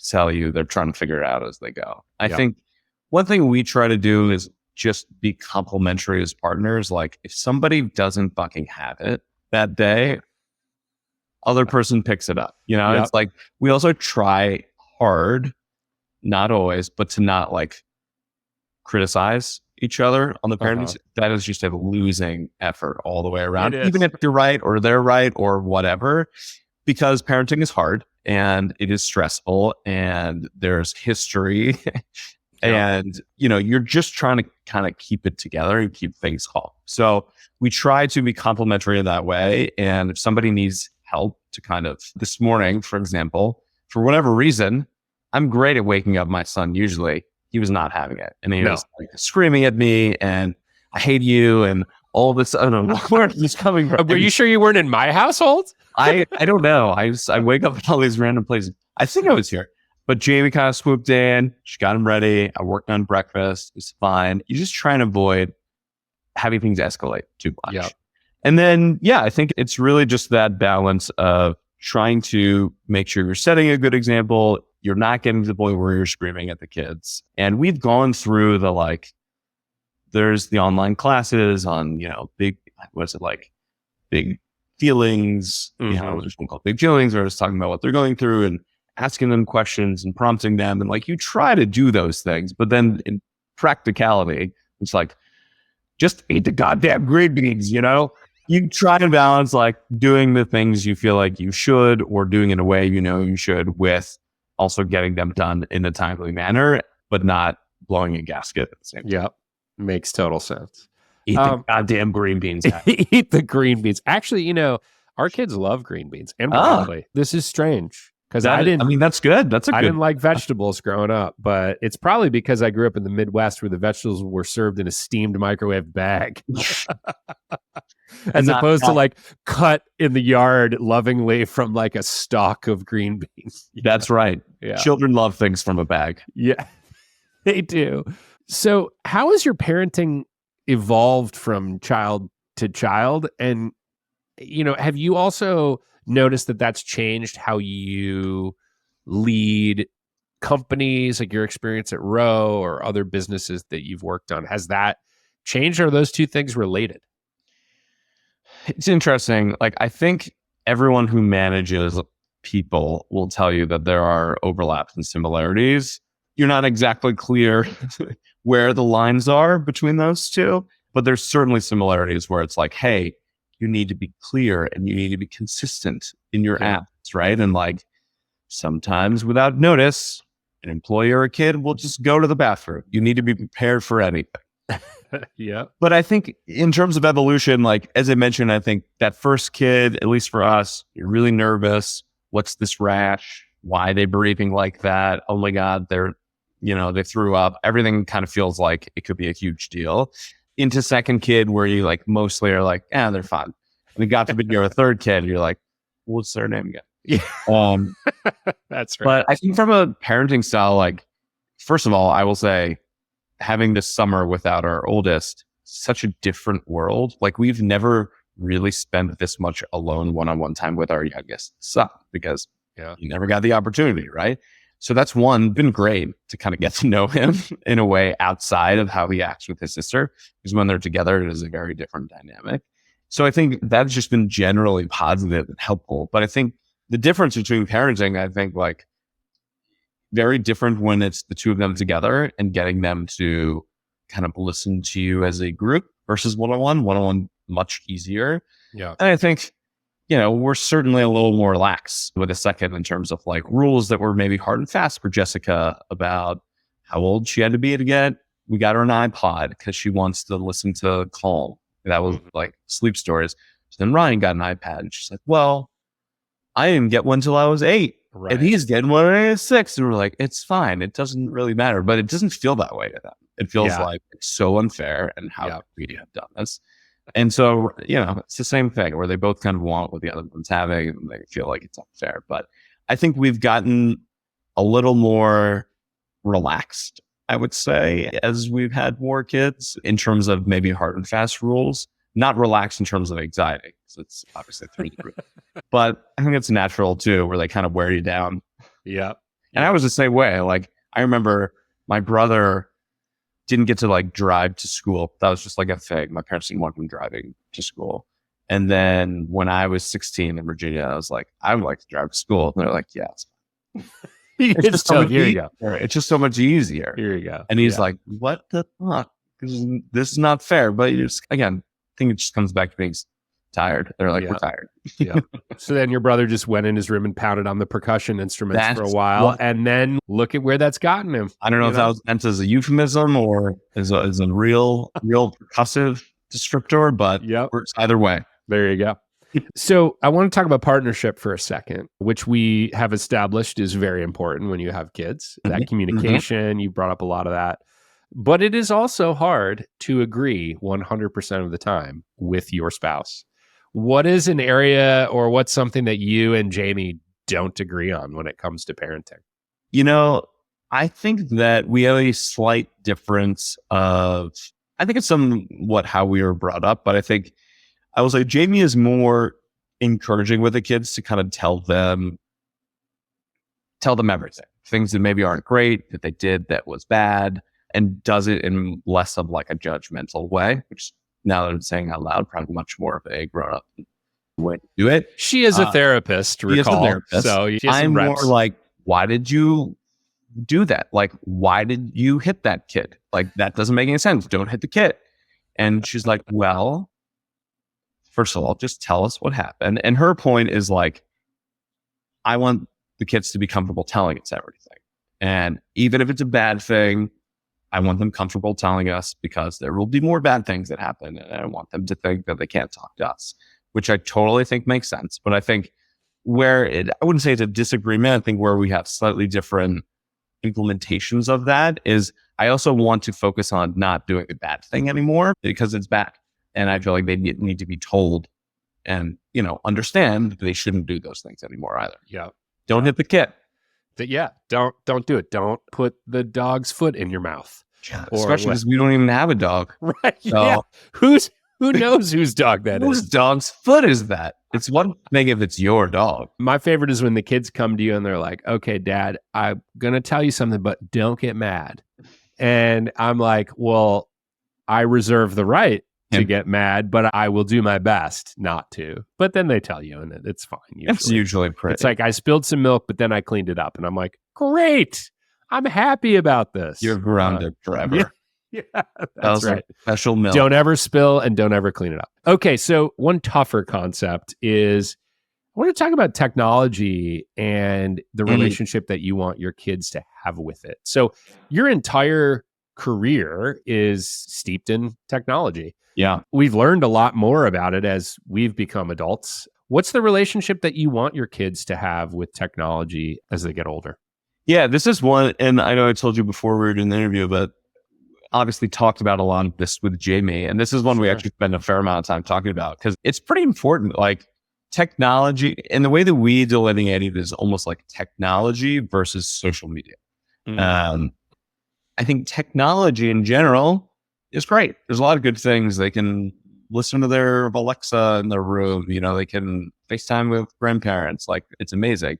tell you they're trying to figure it out as they go. I think one thing we try to do is just be complimentary as partners. Like, if somebody doesn't fucking have it that day, other person picks it up. You know, Yep. it's like we also try hard, not always, but to not like criticize each other on the parenting. That is just a losing effort all the way around, even if you're right or they're right or whatever, because parenting is hard and it is stressful and there's history. And, you know, you're just trying to kind of keep it together and keep things calm. So we try to be complimentary in that way. And if somebody needs help to kind of, this morning, for example, for whatever reason, I'm great at waking up my son usually. He was not having it. And he was like screaming at me and I hate you and all this. I don't know where he's coming from. Were you sure you weren't in my household? I don't know. I wake up at all these random places. I think I was here. But Jamie kind of swooped in. She got him ready. I worked on breakfast. It's fine. You just try and avoid having things escalate too much. Yep. And then, yeah, I think it's really just that balance of trying to make sure you're setting a good example. You're not getting to the point where you're screaming at the kids. And we've gone through the like, there's the online classes on, you know, big feelings. You know, there's one called Big Feelings where it's talking about what they're going through and asking them questions and prompting them. And like, you try to do those things, but then in practicality, it's like, just eat the goddamn green beans, you know? You try and balance like doing the things you feel like you should or doing in a way you know you should with also getting them done in a timely manner, but not blowing a gasket at the same time. Yep. Makes total sense. Eat the goddamn green beans. Eat the green beans. Actually, you know, our kids love green beans and broccoli. This is strange. Because I mean, that's good. I didn't like vegetables growing up, but it's probably because I grew up in the Midwest where the vegetables were served in a steamed microwave bag. As opposed to like cut in the yard lovingly from like a stalk of green beans. That's right. Yeah. Children love things from a bag. Yeah, they do. So how has your parenting evolved from child to child? And, you know, have you also noticed that that's changed how you lead companies, like your experience at Row or other businesses that you've worked on? Has that changed? Or are those two things related? It's interesting. Like, I think everyone who manages people will tell you that there are overlaps and similarities. You're not exactly clear where the lines are between those two, but there's certainly similarities where it's like, hey, you need to be clear and you need to be consistent in your acts, right? And like sometimes without notice, an employee or a kid will just go to the bathroom. You need to be prepared for anything. Yeah. But I think in terms of evolution, like as I mentioned, I think that first kid, at least for us, you're really nervous. What's this rash? Why are they breathing like that? Oh my God, they threw up. Everything kind of feels like it could be a huge deal. Into second kid where you like mostly are like, they're fine. And it got to be your third kid, you're like, what's their name again? Yeah. That's right. But I think from a parenting style, like, first of all, I will say having this summer without our oldest, such a different world. Like we've never really spent this much alone one-on-one time with our youngest son because you never got the opportunity, right? So that's been great to kind of get to know him in a way outside of how he acts with his sister, because when they're together, it is a very different dynamic. So I think that's just been generally positive and helpful. But I think the difference between parenting, I think like very different when it's the two of them together and getting them to kind of listen to you as a group versus one-on-one, much easier. Yeah. And I think, we're certainly a little more lax with a second in terms of like rules that were maybe hard and fast for Jessica about how old she had to be to get. We got her an iPod because she wants to listen to Calm. That was like sleep stories. So then Ryan got an iPad and she's like, well, I didn't get one till I was 8. Right. And he's getting one when he was 6. And we're like, it's fine. It doesn't really matter. But it doesn't feel that way to them. It feels like it's so unfair and how could we have done this? And so, it's the same thing where they both kind of want what the other one's having and they feel like it's unfair. But I think we've gotten a little more relaxed, I would say, as we've had more kids in terms of maybe hard and fast rules, not relaxed in terms of anxiety. So it's obviously through the roof. But I think it's natural too, where they kind of wear you down. Yeah. And I was the same way. Like, I remember my brother didn't get to like drive to school. That was just like a thing. My parents didn't want him driving to school. And then when I was 16 in Virginia, I was like, I would like to drive to school. And they're like, yes. It's just so much here you go. It's just so much easier. Here you go. And he's like, what the fuck? This is not fair. But you just, again, I think it just comes back to being tired. They're like, we're tired. Yeah. So then your brother just went in his room and pounded on the percussion instruments for a while. And then look at where that's gotten him. I don't know if that was meant as a euphemism or as a real percussive descriptor, but works either way. There you go. So I want to talk about partnership for a second, which we have established is very important when you have kids. That communication, you brought up a lot of that. But it is also hard to agree 100% of the time with your spouse. What is an area or what's something that you and Jamie don't agree on when it comes to parenting? You know, I think that we have a slight difference I think it's somewhat how we were brought up, but I think I will say Jamie is more encouraging with the kids to kind of tell them everything. Things that maybe aren't great, that they did that was bad, and does it in less of like a judgmental way, which now that I'm saying out loud, probably much more of a grown-up way to do it. She is a therapist, recall. So I'm more like, why did you do that? Like, why did you hit that kid? Like, that doesn't make any sense. Don't hit the kid. And she's like, well, first of all, just tell us what happened. And her point is like, I want the kids to be comfortable telling us everything. And even if it's a bad thing, I want them comfortable telling us because there will be more bad things that happen. And I want them to think that they can't talk to us, which I totally think makes sense. But I think I wouldn't say it's a disagreement. I think where we have slightly different implementations of that is I also want to focus on not doing the bad thing anymore because it's bad. And I feel like they need to be told and, understand that they shouldn't do those things anymore either. Yeah. Don't hit the kid. Don't do it. Don't put the dog's foot in your mouth. Especially because we don't even have a dog. Right. So, yeah. Who knows whose dog that is? Whose dog's foot is that? It's one thing if it's your dog. My favorite is when the kids come to you and they're like, okay, Dad, I'm going to tell you something, but don't get mad. And I'm like, well, I reserve the right to get mad, but I will do my best not to. But then they tell you, and it's fine. It's usually pretty. It's like, I spilled some milk, but then I cleaned it up. And I'm like, great. I'm happy about this. You're grounded forever. Yeah, that's right. Special milk. Don't ever spill and don't ever clean it up. Okay, so one tougher concept is I want to talk about technology and the relationship that you want your kids to have with it. So your entire career is steeped in technology. Yeah. We've learned a lot more about it as we've become adults. What's the relationship that you want your kids to have with technology as they get older? Yeah, this is one, and I know I told you before we were doing the interview, but obviously talked about a lot of this with Jamie. And this is one we actually spend a fair amount of time talking about because it's pretty important. Like technology and the way that we delineate it is almost like technology versus social media. I think technology in general is great. There's a lot of good things. They can listen to their Alexa in their room. They can FaceTime with grandparents. Like it's amazing.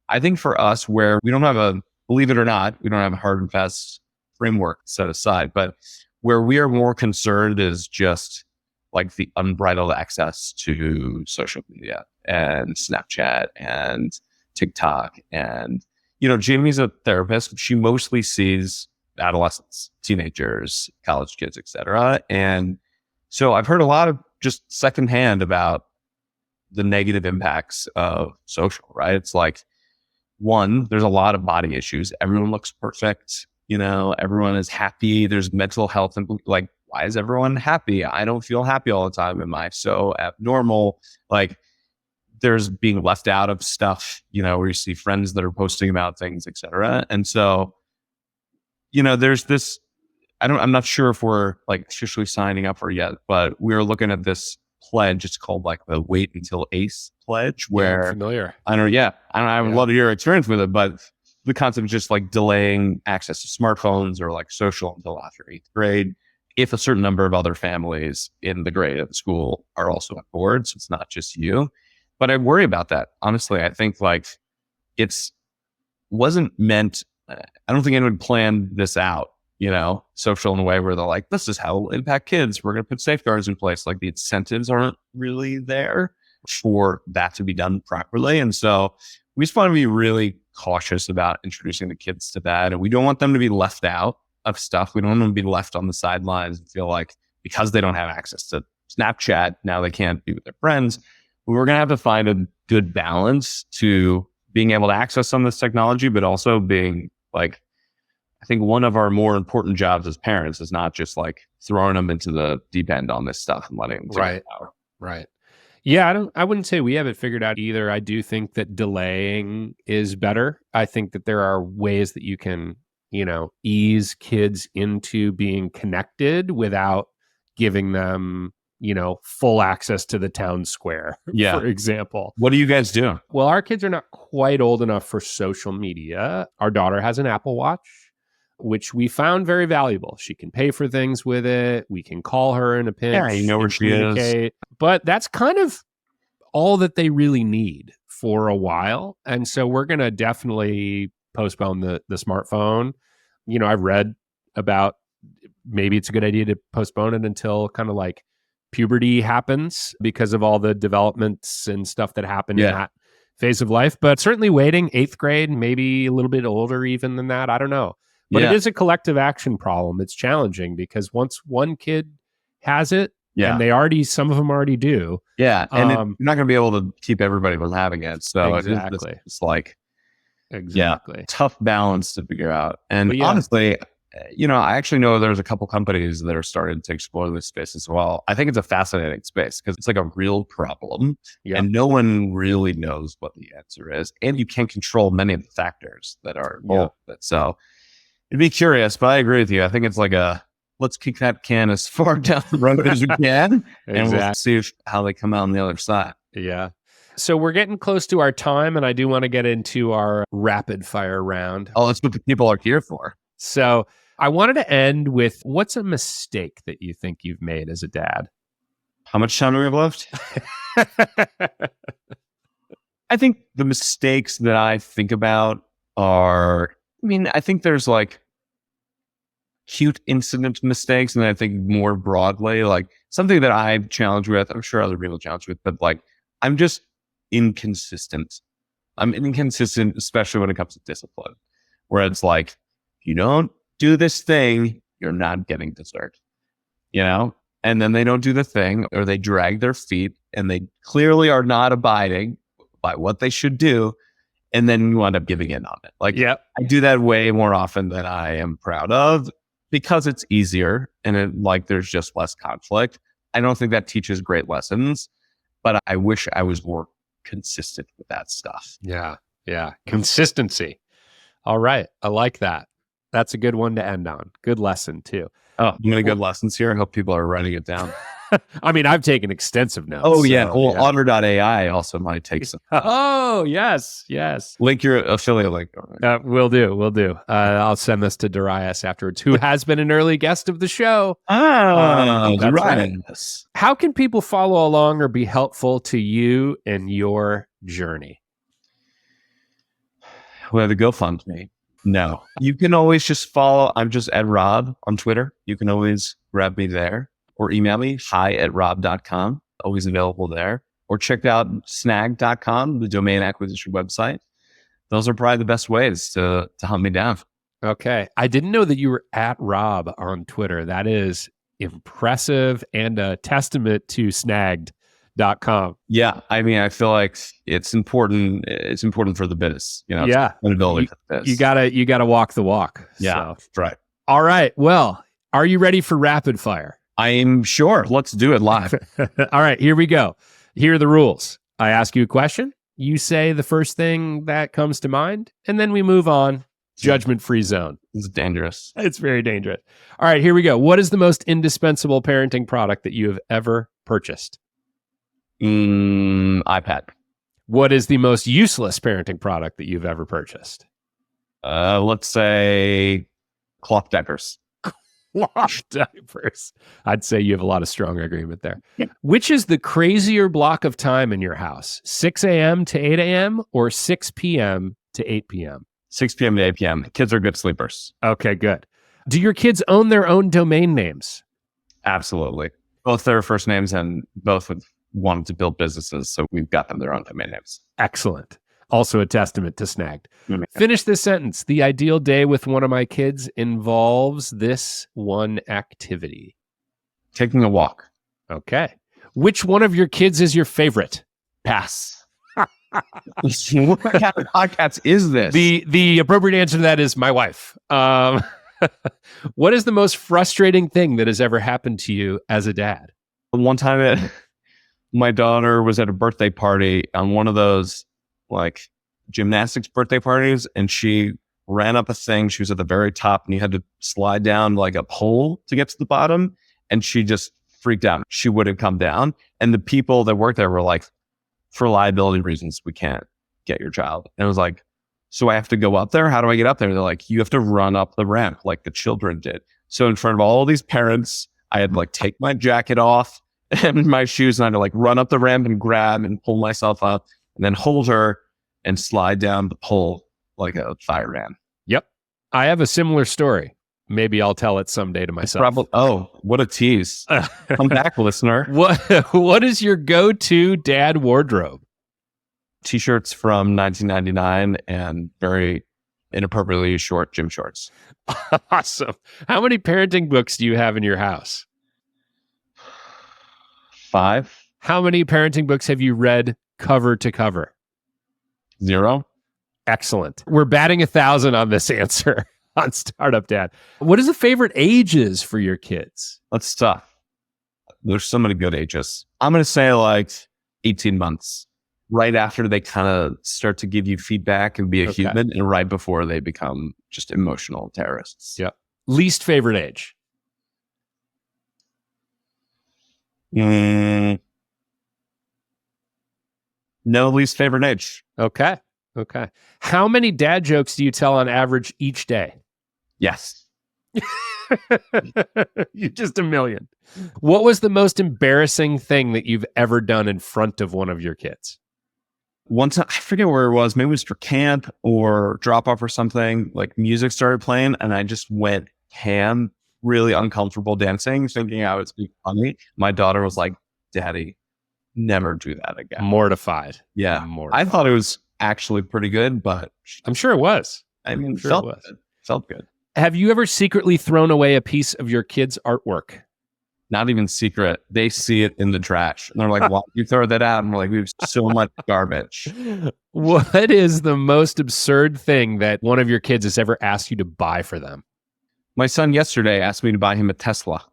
I think for us where we don't have believe it or not, we don't have a hard and fast framework set aside, but where we are more concerned is just like the unbridled access to social media and Snapchat and TikTok. And, Jamie's a therapist. She mostly sees adolescents, teenagers, college kids, etc. And so I've heard a lot of just secondhand about the negative impacts of social, right? It's like, one, there's a lot of body issues. Everyone looks perfect. Everyone is happy. There's mental health and like, why is everyone happy? I don't feel happy all the time. Am I so abnormal? Like there's being left out of stuff, where you see friends that are posting about things, et cetera. And so, there's this, I'm not sure if we're like officially signing up for it yet, but we're looking at this pledge. It's called like the Wait Until Ace pledge where familiar. I have a lot of your experience with it, but the concept is just like delaying access to smartphones or like social until after 8th grade. If a certain number of other families in the grade of the school are also on board, so it's not just you. But I worry about that. Honestly, I think like wasn't meant, I don't think anyone planned this out, social in a way where they're like, this is how it'll impact kids. We're going to put safeguards in place. Like the incentives aren't really there for that to be done properly. And so we just want to be really cautious about introducing the kids to that. And we don't want them to be left out of stuff. We don't want them to be left on the sidelines and feel like because they don't have access to Snapchat, now they can't be with their friends. We're going to have to find a good balance to being able to access some of this technology, but also being like, I think one of our more important jobs as parents is not just like throwing them into the deep end on this stuff and letting them take it out. Right. Yeah, I wouldn't say we have it figured out either. I do think that delaying is better. I think that there are ways that you can, ease kids into being connected without giving them, full access to the town square, for example. What do you guys do? Well, our kids are not quite old enough for social media. Our daughter has an Apple Watch, which we found very valuable. She can pay for things with it. We can call her in a pinch. Yeah, you know where she is. But that's kind of all that they really need for a while. And so we're going to definitely postpone the smartphone. I've read about maybe it's a good idea to postpone it until kind of like puberty happens because of all the developments and stuff that happen in that phase of life. But certainly waiting 8th grade, maybe a little bit older even than that. I don't know. But it is a collective action problem. It's challenging because once one kid has it, and some of them already do. Yeah. And you're not going to be able to keep everybody from having it. So it's like, tough balance to figure out. And honestly, I actually know there's a couple companies that are starting to explore this space as well. I think it's a fascinating space because it's like a real problem and no one really knows what the answer is. And you can't control many of the factors that are involved with it. So it'd be curious, but I agree with you. I think it's like let's kick that can as far down the road as we can and we'll see how they come out on the other side. Yeah. So we're getting close to our time and I do want to get into our rapid fire round. Oh, that's what the people are here for. So I wanted to end with what's a mistake that you think you've made as a dad? How much time do we have left? I think the mistakes that I think about are, I think there's like cute incident mistakes. And I think more broadly, like something that I've challenged with, I'm sure other people challenge with, but like, I'm just inconsistent. I'm inconsistent, especially when it comes to discipline, where it's like, you don't do this thing, you're not getting dessert, and then they don't do the thing or they drag their feet and they clearly are not abiding by what they should do. And then you end up giving in on it. Like, I do that way more often than I am proud of because it's easier and there's just less conflict. I don't think that teaches great lessons, but I wish I was more consistent with that stuff. Yeah. Consistency. All right. I like that. That's a good one to end on. Good lesson too. Oh, many good lessons here. I hope people are writing it down. I've taken extensive notes. Oh, yeah. Well, Otter.ai also might take some. Oh, yes. Link your affiliate link. Will do. I'll send this to Darius afterwards, who has been an early guest of the show. Oh, that's right. How can people follow along or be helpful to you in your journey? We have a GoFundMe. No. You can always just follow. I'm just at Rob on Twitter. You can always grab me there or email me hi@rob.com. Always available there. Or check out snagged.com, the domain acquisition website. Those are probably the best ways to hunt me down. Okay. I didn't know that you were at Rob on Twitter. That is impressive and a testament to snagged.com. Yeah. I feel like it's important. It's important for the business. You gotta walk the walk. Yeah. So. Right. All right. Well, are you ready for rapid fire? I'm sure. Let's do it live. All right. Here we go. Here are the rules. I ask you a question. You say the first thing that comes to mind, and then we move on. Judgment-free zone. It's dangerous. It's very dangerous. All right. Here we go. What is the most indispensable parenting product that you have ever purchased? iPad. What is the most useless parenting product that you've ever purchased? Let's say cloth diapers. Cloth diapers. I'd say you have a lot of strong agreement there. Yeah. Which is the crazier block of time in your house? 6 a.m. to 8 a.m. or 6 p.m. to 8 p.m.? 6 p.m. to 8 p.m. Kids are good sleepers. Okay, good. Do your kids own their own domain names? Absolutely. Both their first names and both have wanted to build businesses. So we've got them their own domain names. Excellent. Also a testament to Snagged. Mm-hmm. Finish this sentence. The ideal day with one of my kids involves this one activity. Taking a walk. Okay. Which one of your kids is your favorite? Pass. What kind of podcast is this? The appropriate answer to that is my wife. What is the most frustrating thing that has ever happened to you as a dad? One time my daughter was at a birthday party on one of those like gymnastics birthday parties, and she ran up a thing. She was at the very top and you had to slide down like a pole to get to the bottom. And she just freaked out. She wouldn't come down. And the people that worked there were like, for liability reasons, we can't get your child. And it was like, so I have to go up there? How do I get up there? They're like, you have to run up the ramp like the children did. So in front of all these parents, I had to like take my jacket off and my shoes, and I had to like run up the ramp and grab and pull myself up and then hold her and slide down the pole like a fire ran. Yep. I have a similar story. Maybe I'll tell it someday to myself. Oh, what a tease. Come back, listener. What is your go-to dad wardrobe? T-shirts from 1999 and very inappropriately short gym shorts. Awesome. How many parenting books do you have in your house? 5. How many parenting books have you read cover to cover? 0. Excellent. We're batting 1,000 on this answer on Startup Dad. What is the favorite ages for your kids? That's tough. There's so many good ages. I'm going to say like 18 months. Right after they kind of start to give you feedback and be a human, and right before they become just emotional terrorists. Yep. Least favorite age? No least favorite age. Okay. How many dad jokes do you tell on average each day? Yes. You just a million. What was the most embarrassing thing that you've ever done in front of one of your kids? One time, I forget where it was. Maybe it was for camp or drop off or something. Like music started playing and I just went ham, really uncomfortable dancing, thinking I was being funny. My daughter was like, "Daddy, never do that again." Mortified. Yeah. Mortified. I thought it was actually pretty good, but I'm sure it was. I mean, Sure felt it was. good. Felt good. Have you ever secretly thrown away a piece of your kid's artwork? Not even secret. They see it in the trash. And they're like, why you throw that out? And we're like, we have so much garbage. What is the most absurd thing that one of your kids has ever asked you to buy for them? My son yesterday asked me to buy him a Tesla.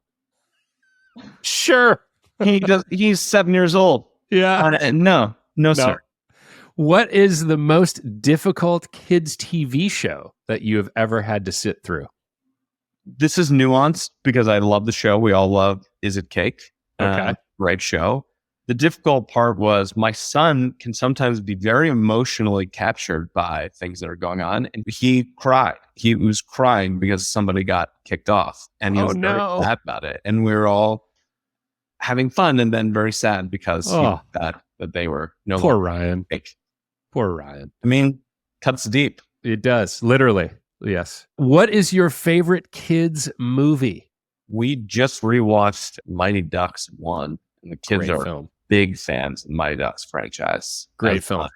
Sure. He's 7 years old. Yeah. No, sir. What is the most difficult kids' TV show that you have ever had to sit through? This is nuanced because I love the show. We all love Is It Cake? Okay. Great show. The difficult part was my son can sometimes be very emotionally captured by things that are going on. And he cried. He was crying because somebody got kicked off. And he was very sad about it. And we were all having fun and then very sad because he was sad that they were no Poor longer Ryan. fake. Poor Ryan. I mean, cuts deep. It does. Literally. Yes. What is your favorite kids movie? We just rewatched Mighty Ducks 1, and the kids are big fans of the Mighty Ducks franchise. Great film.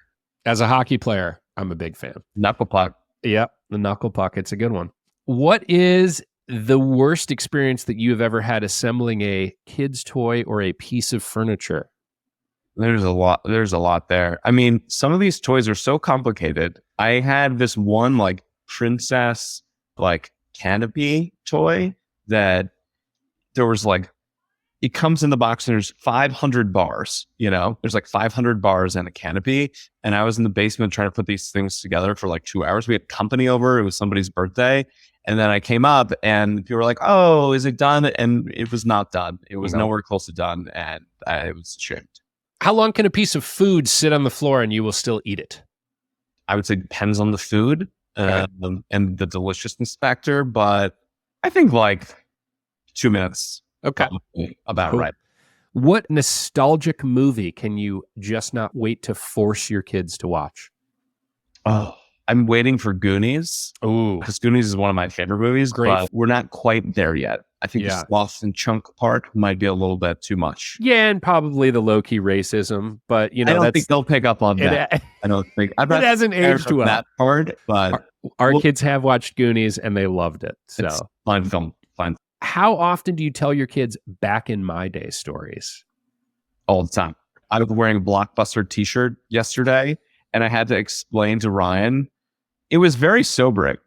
As a hockey player, I'm a big fan. Knuckle Puck. Yep, the Knuckle Puck. It's a good one. What is the worst experience that you have ever had assembling a kid's toy or a piece of furniture? There's a lot there. I mean, some of these toys are so complicated. I had this one like princess like canopy toy that there was like, it comes in the box and there's 500 bars, there's like 500 bars and a canopy. And I was in the basement trying to put these things together for like 2 hours. We had company over. It was somebody's birthday. And then I came up and people were like, "Oh, is it done?" And it was not done. It was nowhere close to done. And I was ashamed. How long can a piece of food sit on the floor and you will still eat it? I would say depends on the food. And the deliciousness factor, but I think like 2 minutes. Okay. About cool. Right. What nostalgic movie can you just not wait to force your kids to watch? Oh, I'm waiting for Goonies. Ooh, Because Goonies is one of my favorite movies, Great. but we're not quite there yet. I think Yeah. the sloth and chunk part might be a little bit too much. yeah, and probably the low-key racism, but I don't think they'll pick up on that. it, I don't think it hasn't aged well. that part, but Our Well- kids have watched Goonies and they loved it. So, it's fine film. Fine how often do you tell your kids back in my day stories? all the time. I was wearing a Blockbuster t-shirt yesterday, and I had to explain to Ryan. It was very sobering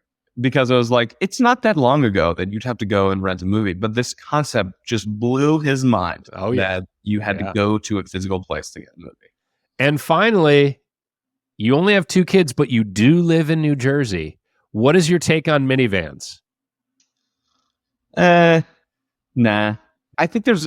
because I was like, it's not that long ago that you'd have to go and rent a movie. But this concept just blew his mind that you had to go to a physical place to get a movie. And finally, you only have 2 kids, but you do live in New Jersey. What is your take on minivans? Nah. I think there's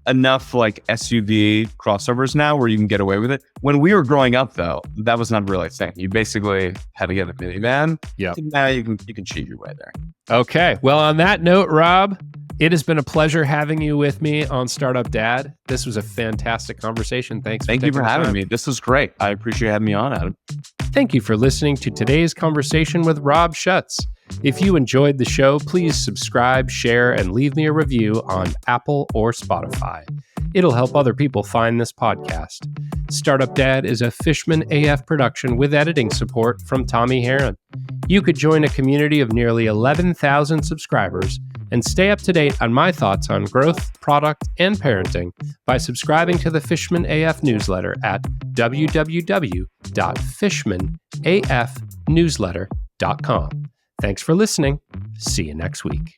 enough like SUV crossovers now where you can get away with it. When we were growing up, though, that was not really a thing. You basically had to get a minivan. Yeah. Now you can cheat your way there. Okay. Well, on that note, Rob, it has been a pleasure having you with me on Startup Dad. This was a fantastic conversation. Thank you for having me. This was great. I appreciate having me on, Adam. Thank you for listening to today's conversation with Rob Schutz. If you enjoyed the show, please subscribe, share, and leave me a review on Apple or Spotify. It'll help other people find this podcast. Startup Dad is a Fishman AF production with editing support from Tommy Heron. You could join a community of nearly 11,000 subscribers and stay up to date on my thoughts on growth, product, and parenting by subscribing to the Fishman AF newsletter at www.fishmanafnewsletter.com. Thanks for listening. See you next week.